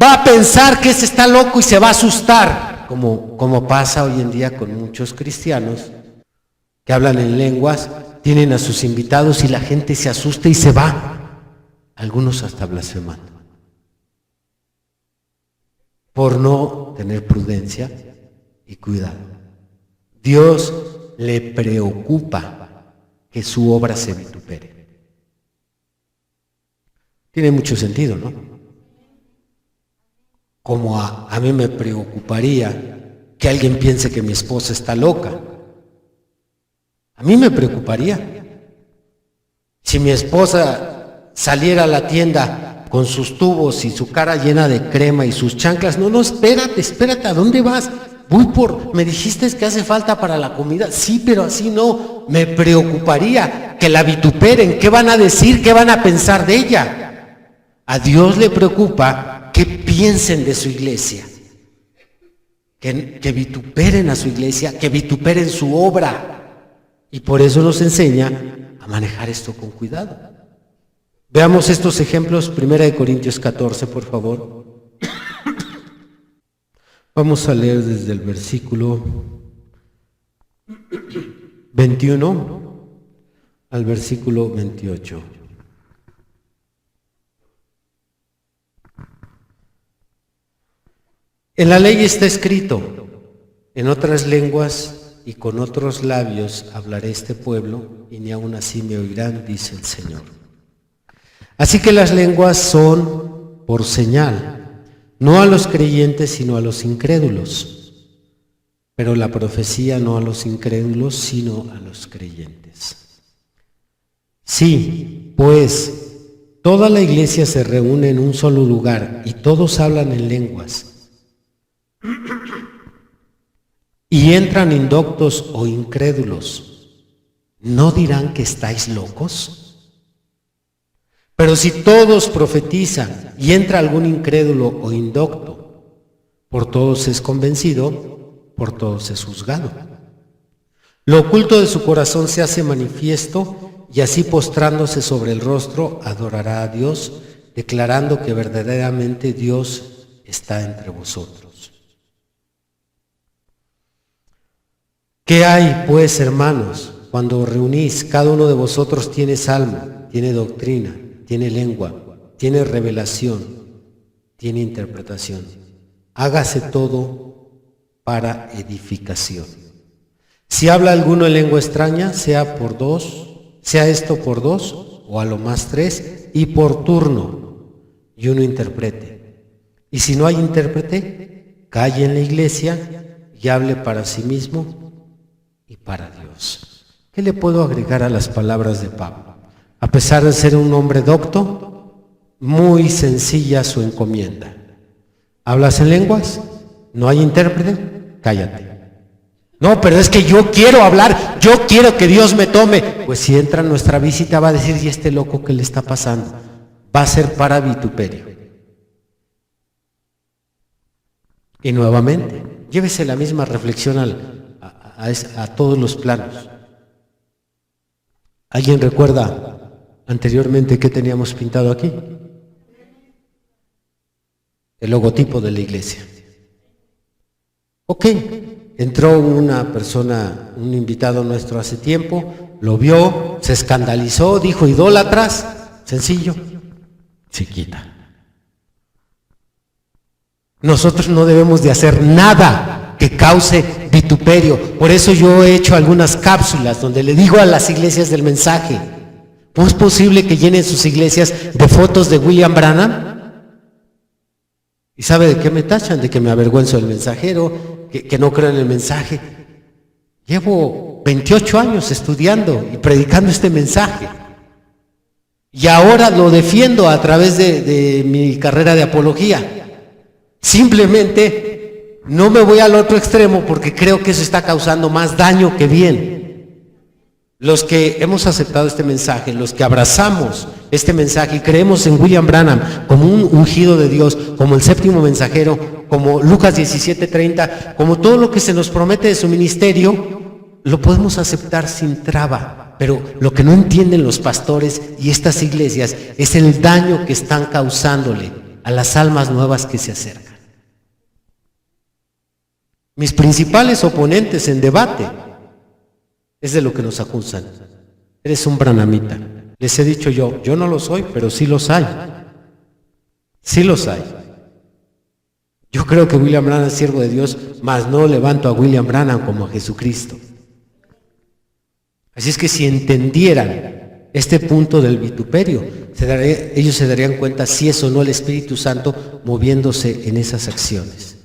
Va a pensar que ese está loco y se va a asustar, como pasa hoy en día con muchos cristianos que hablan en lenguas, tienen a sus invitados y la gente se asusta y se va, algunos hasta blasfemando, por no tener prudencia y cuidado. Dios le preocupa que su obra se vitupere. Tiene mucho sentido, ¿no? Como a mí me preocuparía que alguien piense que mi esposa está loca. A mí me preocuparía. Si mi esposa saliera a la tienda con sus tubos y su cara llena de crema y sus chanclas, no, espérate, ¿a dónde vas? Me dijiste que hace falta para la comida. Sí, pero así no. Me preocuparía que la vituperen. ¿Qué van a decir? ¿Qué van a pensar de ella? A Dios le preocupa que piensen de su iglesia, que vituperen a su iglesia, que vituperen su obra. Y por eso nos enseña a manejar esto con cuidado. Veamos estos ejemplos, 1 Corintios 14, por favor. Vamos a leer desde el versículo 21 al versículo 28. En la ley está escrito, en otras lenguas y con otros labios hablaré este pueblo, y ni aun así me oirán, dice el Señor. Así que las lenguas son por señal, no a los creyentes, sino a los incrédulos. Pero la profecía no a los incrédulos, sino a los creyentes. Sí, pues, toda la iglesia se reúne en un solo lugar y todos hablan en lenguas. Y entran indoctos o incrédulos, ¿no dirán que estáis locos? Pero si todos profetizan y entra algún incrédulo o indocto, por todos es convencido, por todos es juzgado. Lo oculto de su corazón se hace manifiesto, y así postrándose sobre el rostro adorará a Dios, declarando que verdaderamente Dios está entre vosotros. ¿Qué hay, pues, hermanos, cuando os reunís? Cada uno de vosotros tiene salmo, tiene doctrina, tiene lengua, tiene revelación, tiene interpretación. Hágase todo para edificación. Si habla alguno en lengua extraña, sea esto por dos, o a lo más tres, y por turno, y uno interprete. Y si no hay intérprete, calle en la iglesia y hable para sí mismo y para Dios. ¿Qué le puedo agregar a las palabras de Pablo? A pesar de ser un hombre docto, muy sencilla su encomienda. ¿Hablas en lenguas? ¿No hay intérprete? Cállate. No, pero es que yo quiero hablar, yo quiero que Dios me tome. Pues si entra en nuestra visita va a decir, ¿y este loco qué le está pasando? Va a ser para vituperio. Y nuevamente, llévese la misma reflexión a todos los planos. ¿Alguien recuerda anteriormente qué teníamos pintado aquí? El logotipo de la iglesia. Ok, entró una persona, un invitado nuestro hace tiempo, lo vio, se escandalizó, dijo idólatras, sencillo, se quita. Nosotros no debemos de hacer nada que cause vituperio. Por eso yo he hecho algunas cápsulas donde le digo a las iglesias del mensaje: ¿cómo es posible que llenen sus iglesias de fotos de William Branham? ¿Y sabe de qué me tachan? De que me avergüenzo del mensajero, que no creo en el mensaje. Llevo 28 años estudiando y predicando este mensaje. Y ahora lo defiendo a través de mi carrera de apología. Simplemente no me voy al otro extremo porque creo que eso está causando más daño que bien. Los que hemos aceptado este mensaje, los que abrazamos este mensaje y creemos en William Branham como un ungido de Dios, como el séptimo mensajero, como Lucas 17:30, como todo lo que se nos promete de su ministerio, lo podemos aceptar sin traba. Pero lo que no entienden los pastores y estas iglesias es el daño que están causándole a las almas nuevas que se acercan. Mis principales oponentes en debate es de lo que nos acusan. Eres un branhamita. Les he dicho yo no lo soy, pero sí los hay. Sí los hay. Yo creo que William Branham es siervo de Dios, mas no levanto a William Branham como a Jesucristo. Así es que si entendieran este punto del vituperio, ellos se darían cuenta si es o no el Espíritu Santo moviéndose en esas acciones.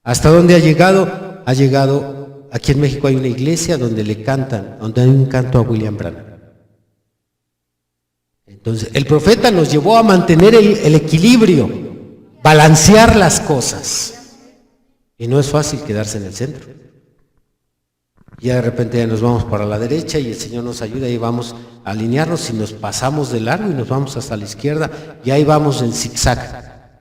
¿Hasta dónde ha llegado? Ha llegado, aquí en México hay una iglesia donde le cantan, donde hay un canto a William Branham. Entonces, el profeta nos llevó a mantener el equilibrio, balancear las cosas. Y no es fácil quedarse en el centro. Y de repente ya nos vamos para la derecha y el Señor nos ayuda y vamos a alinearnos y nos pasamos de largo y nos vamos hasta la izquierda y ahí vamos en zigzag,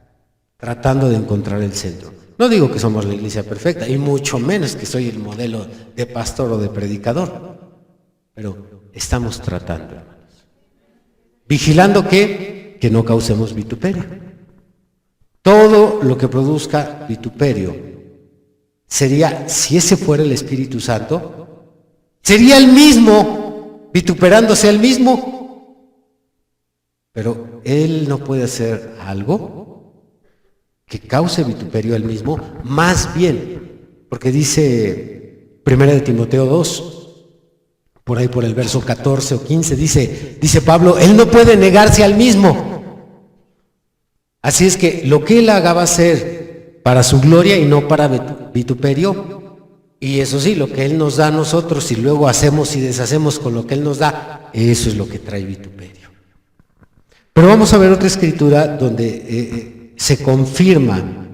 tratando de encontrar el centro. No digo que somos la iglesia perfecta y mucho menos que soy el modelo de pastor o de predicador, pero estamos tratando, hermanos. Vigilando que no causemos vituperio. Todo lo que produzca vituperio sería, si ese fuera el Espíritu Santo, sería el mismo, vituperándose el mismo. Pero Él no puede hacer algo que cause vituperio al mismo, más bien, porque dice 1 Timoteo 2, por ahí por el verso 14 o 15, dice Pablo, Él no puede negarse al mismo. Así es que lo que Él haga va a ser para su gloria y no para vituperio. Y eso sí, lo que Él nos da a nosotros y luego hacemos y deshacemos con lo que Él nos da, eso es lo que trae vituperio. Pero vamos a ver otra escritura donde se confirma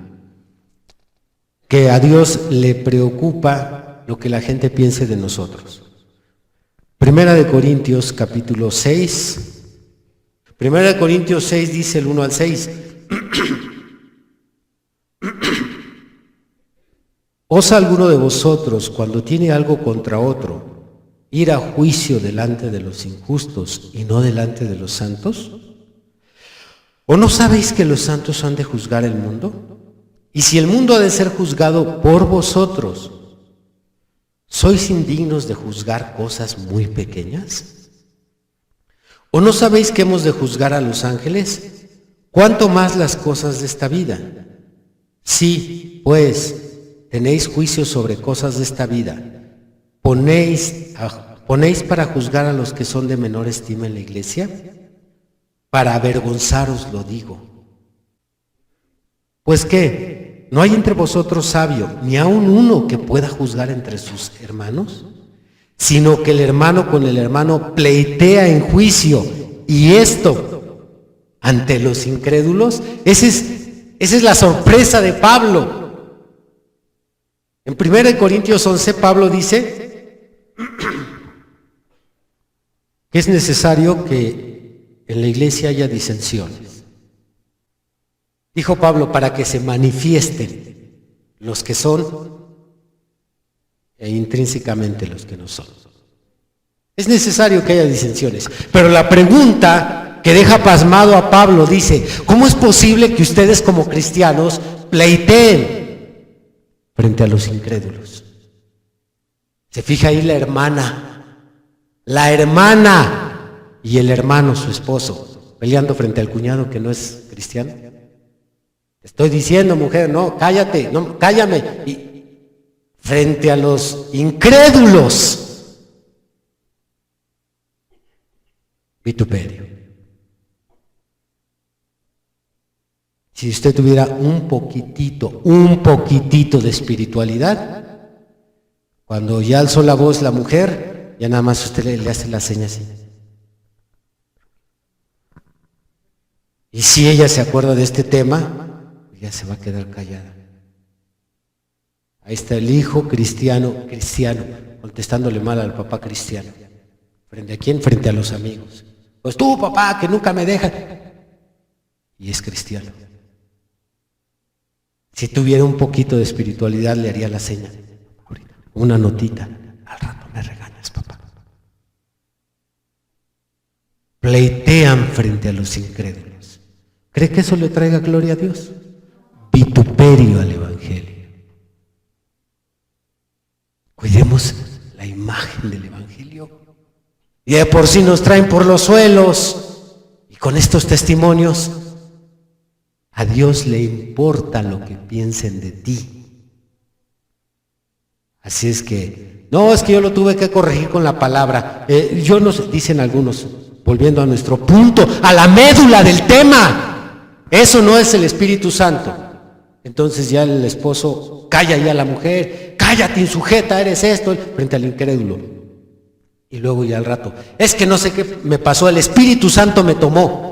que a Dios le preocupa lo que la gente piense de nosotros. Primera de Corintios capítulo 6. Primera de Corintios 6 dice el 1 al 6. ¿Osa alguno de vosotros, cuando tiene algo contra otro, ir a juicio delante de los injustos y no delante de los santos? ¿O no sabéis que los santos han de juzgar el mundo? Y si el mundo ha de ser juzgado por vosotros, ¿sois indignos de juzgar cosas muy pequeñas? ¿O no sabéis que hemos de juzgar a los ángeles? ¿Cuánto más las cosas de esta vida? Sí, pues, tenéis juicio sobre cosas de esta vida. ¿Ponéis para juzgar a los que son de menor estima en la iglesia? Para avergonzaros lo digo. Pues ¿qué? ¿No hay entre vosotros sabio, ni aun uno que pueda juzgar entre sus hermanos? Sino que el hermano con el hermano pleitea en juicio, y esto ante los incrédulos. Esa es la sorpresa de Pablo. En 1 Corintios 11, Pablo dice que es necesario que en la iglesia haya disensiones. Dijo Pablo, para que se manifiesten los que son e intrínsecamente los que no son. Es necesario que haya disensiones. Pero la pregunta que deja pasmado a Pablo dice, ¿cómo es posible que ustedes como cristianos pleiteen frente a los incrédulos? Se fija ahí la hermana y el hermano, su esposo, peleando frente al cuñado que no es cristiano. Te estoy diciendo, mujer, no, cállate, no, cállame. Y frente a los incrédulos, vituperio. Si usted tuviera un poquitito de espiritualidad, cuando ya alzó la voz la mujer, ya nada más usted le hace la seña así. Y si ella se acuerda de este tema, ya se va a quedar callada. Ahí está el hijo cristiano, contestándole mal al papá cristiano. ¿Frente a quién? Frente a los amigos. Pues tú, papá, que nunca me dejas. Y es cristiano. Si tuviera un poquito de espiritualidad, le haría la seña. Una notita. Al rato me regañas, papá. Pleitean frente a los incrédulos. ¿Cree que eso le traiga gloria a Dios? Vituperio al Evangelio. Cuidemos la imagen del Evangelio. Y de por sí nos traen por los suelos. Y con estos testimonios, a Dios le importa lo que piensen de ti. Así es que, no, es que yo lo tuve que corregir con la palabra. Yo no sé, dicen algunos, volviendo a nuestro punto, a la médula del tema. Eso no es el Espíritu Santo. Entonces ya el esposo calla ya a la mujer, cállate insujeta, eres esto, frente al incrédulo. Y luego ya al rato, es que no sé qué me pasó, el Espíritu Santo me tomó.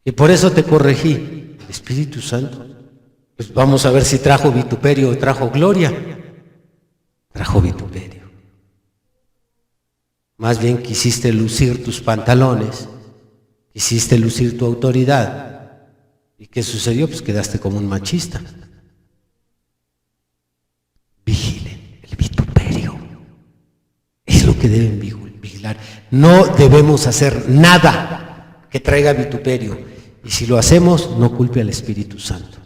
Y por eso te corregí. El Espíritu Santo. Pues vamos a ver si trajo vituperio o trajo gloria. Trajo vituperio. Más bien quisiste lucir tus pantalones, quisiste lucir tu autoridad. ¿Y qué sucedió? Pues quedaste como un machista. Vigilen el vituperio. Es lo que deben vigilar. No debemos hacer nada que traiga vituperio. Y si lo hacemos, no culpe al Espíritu Santo.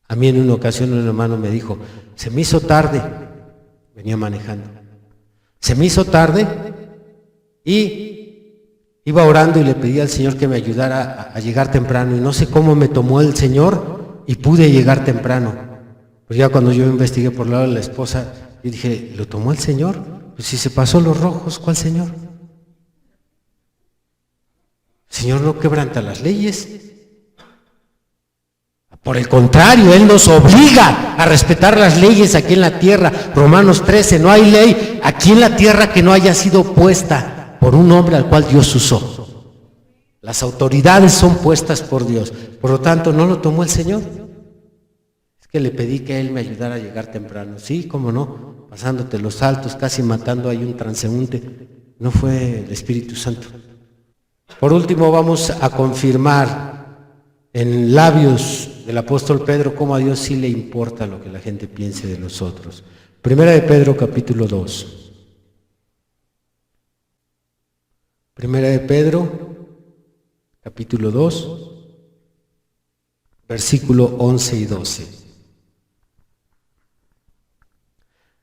A mí en una ocasión un hermano me dijo, se me hizo tarde, venía manejando, se me hizo tarde y iba orando y le pedí al Señor que me ayudara a llegar temprano y no sé cómo me tomó el Señor y pude llegar temprano. Pues ya cuando yo investigué por el lado de la esposa, yo dije, ¿lo tomó el Señor? Pues si se pasó los rojos, ¿cuál Señor? El Señor no quebranta las leyes. Por el contrario, Él nos obliga a respetar las leyes aquí en la tierra. Romanos 13, no hay ley aquí en la tierra que no haya sido puesta por un hombre al cual Dios usó. Las autoridades son puestas por Dios. Por lo tanto, ¿no lo tomó el Señor? Es que le pedí que Él me ayudara a llegar temprano. Sí, cómo no, pasándote los saltos, casi matando ahí un transeúnte. No fue el Espíritu Santo. Por último, vamos a confirmar en labios del apóstol Pedro cómo a Dios sí le importa lo que la gente piense de nosotros. Primera de Pedro, capítulo 2. Primera de Pedro, capítulo 2, versículo 11 y 12.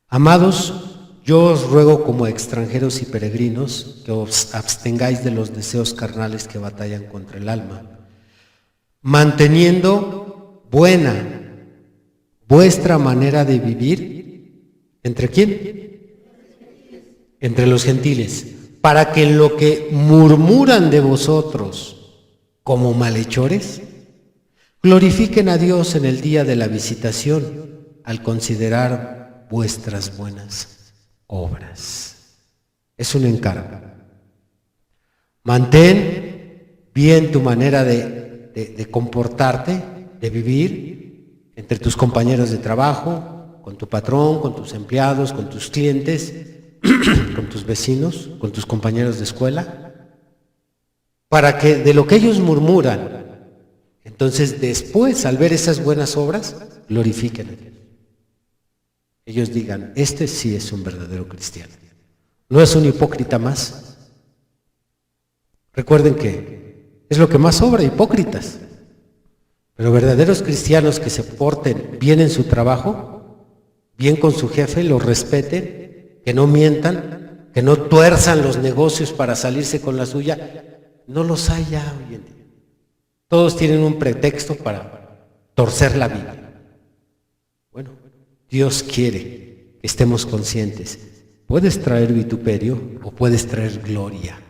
Amados, yo os ruego como extranjeros y peregrinos que os abstengáis de los deseos carnales que batallan contra el alma, manteniendo buena vuestra manera de vivir. ¿Entre quién? Entre los gentiles, para que en lo que murmuran de vosotros como malhechores, glorifiquen a Dios en el día de la visitación al considerar vuestras buenas obras. Es un encargo. Mantén bien tu manera de comportarte, de vivir entre tus compañeros de trabajo, con tu patrón, con tus empleados, con tus clientes, con tus vecinos, con tus compañeros de escuela, para que de lo que ellos murmuran, entonces después, al ver esas buenas obras, glorifiquen a Dios. Ellos digan, este sí es un verdadero cristiano, no es un hipócrita más. Recuerden que es lo que más sobra, hipócritas. Pero verdaderos cristianos que se porten bien en su trabajo, bien con su jefe, lo respeten, que no mientan, que no tuerzan los negocios para salirse con la suya, No los hay ya hoy en día. Todos tienen un pretexto para torcer la Biblia. Bueno, Dios quiere que estemos conscientes. Puedes traer vituperio o puedes traer gloria.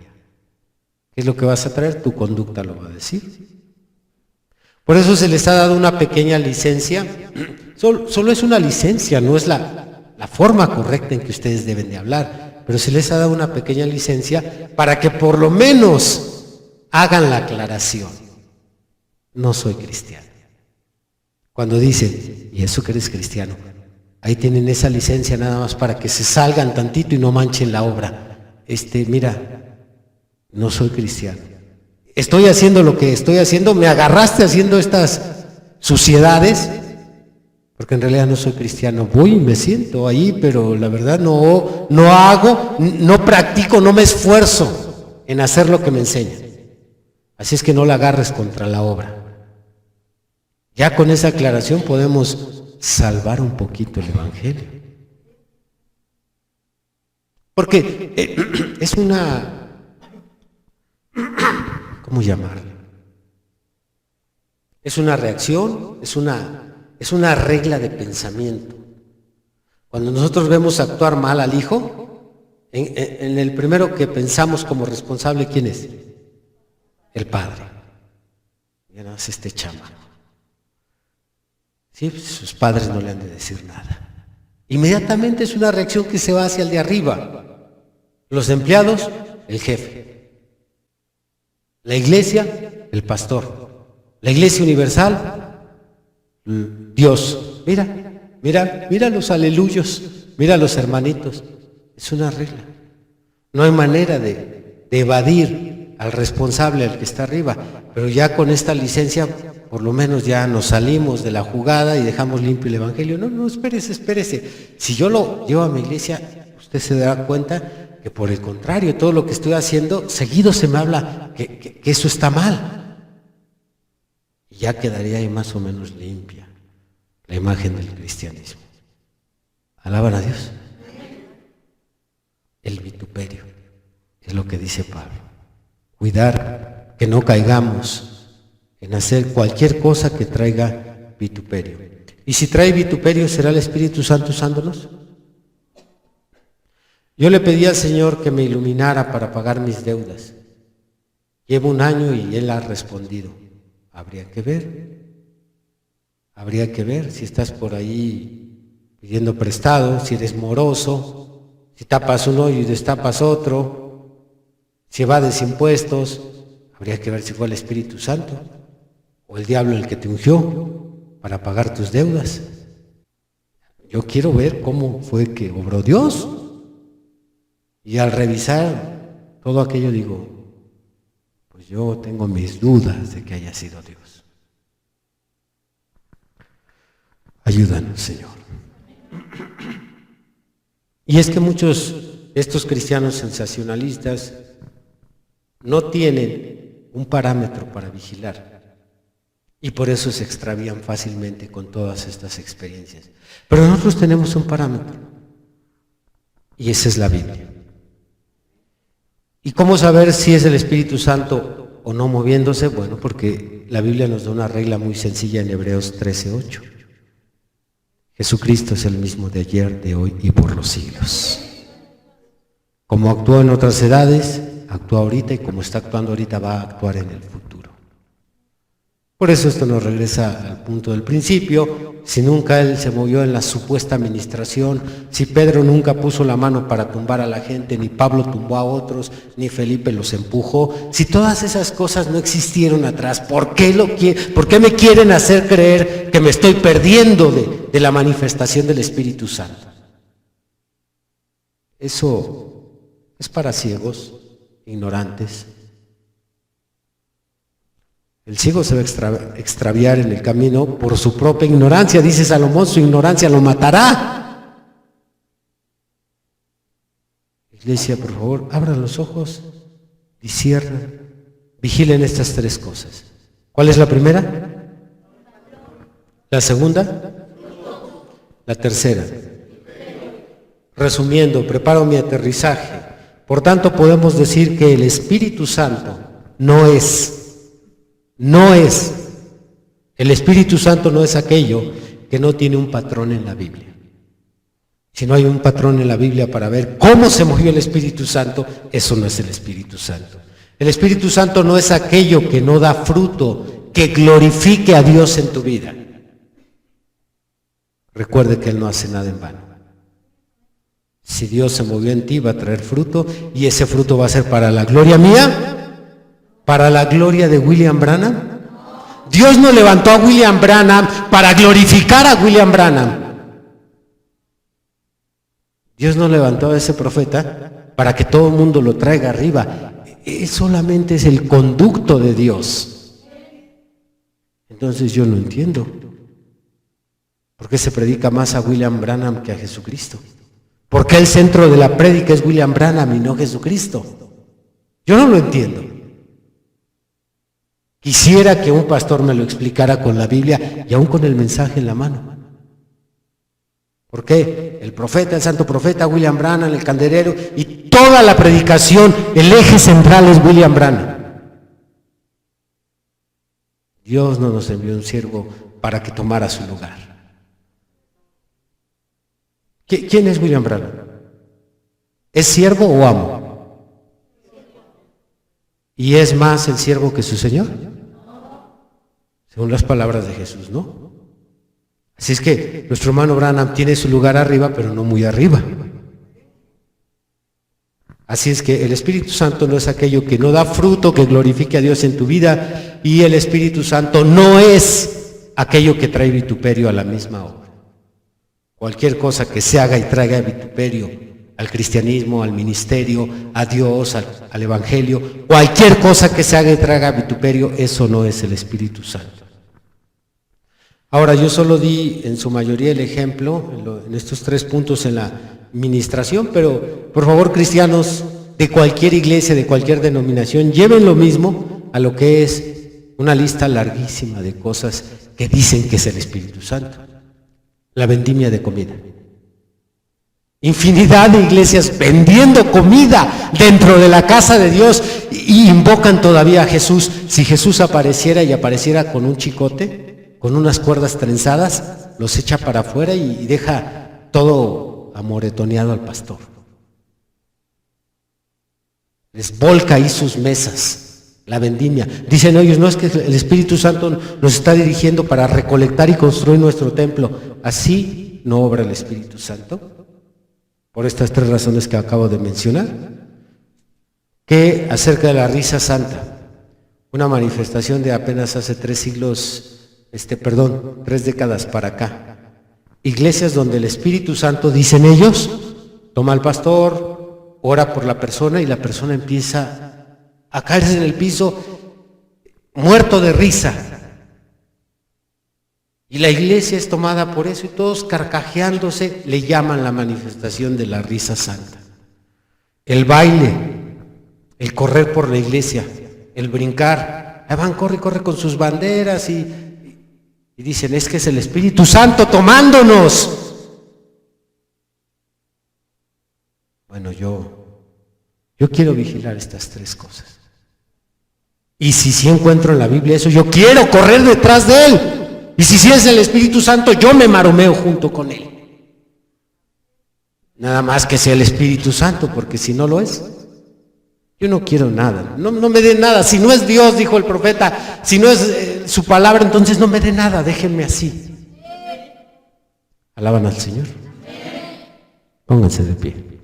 ¿Qué es lo que vas a traer? Tu conducta lo va a decir. Por eso se les ha dado una pequeña licencia. Solo es una licencia, no es la forma correcta en que ustedes deben de hablar, pero se les ha dado una pequeña licencia para que por lo menos hagan la aclaración. No soy cristiano. Cuando dicen, ¿y eso que eres cristiano? Ahí tienen esa licencia nada más para que se salgan tantito y no manchen la obra. Mira, no soy cristiano. Estoy haciendo lo que estoy haciendo, me agarraste haciendo estas suciedades, porque en realidad no soy cristiano. Voy y me siento ahí, pero la verdad no hago, no practico, no me esfuerzo en hacer lo que me enseñan. Así es que no la agarres contra la obra. Ya con esa aclaración podemos salvar un poquito el Evangelio. Porque es una... ¿Cómo llamarlo? Es una reacción, es una regla de pensamiento. Cuando nosotros vemos actuar mal al hijo, en el primero que pensamos como responsable, ¿quién es? El padre. Ya no es este chamaco. Sí, sus padres no le han de decir nada. Inmediatamente es una reacción que se va hacia el de arriba. Los empleados, el jefe. La iglesia, el pastor. La iglesia universal, Dios. Mira los aleluyos, mira los hermanitos. Es una regla. No hay manera de evadir al responsable, al que está arriba. Pero ya con esta licencia, por lo menos ya nos salimos de la jugada y dejamos limpio el Evangelio. No, espérese. Si yo lo llevo a mi iglesia, usted se dará cuenta que por el contrario, todo lo que estoy haciendo, seguido se me habla que eso está mal. Y ya quedaría ahí más o menos limpia la imagen del cristianismo. ¿Alaban a Dios? El vituperio, es lo que dice Pablo. Cuidar que no caigamos en hacer cualquier cosa que traiga vituperio. Y si trae vituperio, ¿será el Espíritu Santo usándonos? Yo le pedí al Señor que me iluminara para pagar mis deudas. Llevo 1 año y Él ha respondido. Habría que ver si estás por ahí pidiendo prestado, si eres moroso, si tapas un hoyo y destapas otro, si evades impuestos. Habría que ver si fue el Espíritu Santo o el diablo el que te ungió para pagar tus deudas. Yo quiero ver cómo fue que obró Dios. Y al revisar todo aquello digo, pues yo tengo mis dudas de que haya sido Dios. Ayúdanos, Señor. Y es que muchos de estos cristianos sensacionalistas no tienen un parámetro para vigilar y por eso se extravían fácilmente con todas estas experiencias. Pero nosotros tenemos un parámetro y esa es la Biblia. ¿Y cómo saber si es el Espíritu Santo o no moviéndose? Bueno, porque la Biblia nos da una regla muy sencilla en Hebreos 13:8. Jesucristo es el mismo de ayer, de hoy y por los siglos. Como actuó en otras edades, actúa ahorita y como está actuando ahorita va a actuar en el futuro. Por eso esto nos regresa al punto del principio. Si nunca Él se movió en la supuesta administración, si Pedro nunca puso la mano para tumbar a la gente, ni Pablo tumbó a otros, ni Felipe los empujó, si todas esas cosas no existieron atrás, ¿por qué me quieren hacer creer que me estoy perdiendo de la manifestación del Espíritu Santo? Eso es para ciegos, ignorantes. El ciego se va a extraviar en el camino por su propia ignorancia. Dice Salomón, su ignorancia lo matará. Iglesia, por favor, abran los ojos, disciernan, vigilen estas 3 cosas. ¿Cuál es la primera? ¿La segunda? La tercera. Resumiendo, preparo mi aterrizaje. Por tanto, podemos decir que el Espíritu Santo no es. El Espíritu Santo no es aquello que no tiene un patrón en la Biblia. Si no hay un patrón en la Biblia para ver cómo se movió el Espíritu Santo, eso no es el Espíritu Santo. El Espíritu Santo no es aquello que no da fruto, que glorifique a Dios en tu vida. Recuerde que Él no hace nada en vano. Si Dios se movió en ti, va a traer fruto, y ese fruto va a ser para la gloria mía, para la gloria de William Branham. Dios no levantó a William Branham para glorificar a William Branham. Dios no levantó a ese profeta para que todo el mundo lo traiga arriba. Solamente es el conducto de Dios. Entonces yo no entiendo. ¿Por qué se predica más a William Branham que a Jesucristo? ¿Por qué el centro de la prédica es William Branham y no Jesucristo? Yo no lo entiendo. Quisiera que un pastor me lo explicara con la Biblia y aún con el mensaje en la mano. ¿Por qué? El profeta, el santo profeta, William Branham, el candelero, y toda la predicación, el eje central es William Branham. Dios no nos envió un siervo para que tomara su lugar. ¿Quién es William Branham? ¿Es siervo o amo? ¿Y es más el siervo que su Señor? Según las palabras de Jesús, ¿no? Así es que nuestro hermano Branham tiene su lugar arriba, pero no muy arriba. Así es que el Espíritu Santo no es aquello que no da fruto, que glorifique a Dios en tu vida, y el Espíritu Santo no es aquello que trae vituperio a la misma obra. Cualquier cosa que se haga y traiga vituperio al cristianismo, al ministerio, a Dios, al Evangelio, cualquier cosa que se haga y traiga vituperio, eso no es el Espíritu Santo. Ahora, yo solo di en su mayoría el ejemplo en estos 3 puntos en la ministración, pero por favor, cristianos de cualquier iglesia, de cualquier denominación, lleven lo mismo a lo que es una lista larguísima de cosas que dicen que es el Espíritu Santo. La vendimia de comida. Infinidad de iglesias vendiendo comida dentro de la casa de Dios y invocan todavía a Jesús. Si Jesús apareciera y apareciera con un chicote, con unas cuerdas trenzadas, los echa para afuera y deja todo amoretoneado al pastor. Les volca ahí sus mesas, la vendimia. Dicen ellos, no es que el Espíritu Santo nos está dirigiendo para recolectar y construir nuestro templo. Así no obra el Espíritu Santo, por estas 3 razones que acabo de mencionar. Que acerca de la risa santa, una manifestación de apenas hace 3 décadas para acá. Iglesias donde el Espíritu Santo, dicen ellos, toma al pastor, ora por la persona y la persona empieza a caerse en el piso muerto de risa. Y la iglesia es tomada por eso y todos carcajeándose le llaman la manifestación de la risa santa. El baile, el correr por la iglesia, el brincar, ahí van, corre con sus banderas y dicen, es que es el Espíritu Santo tomándonos. Bueno, yo quiero vigilar estas 3 cosas. Y si encuentro en la Biblia eso, yo quiero correr detrás de Él. Y si es el Espíritu Santo, yo me maromeo junto con Él. Nada más que sea el Espíritu Santo, porque si no lo es, yo no quiero nada, no me dé nada. Si no es Dios, dijo el profeta, si no es su palabra, entonces no me dé nada, déjenme así. ¿Alaban al Señor? Pónganse de pie.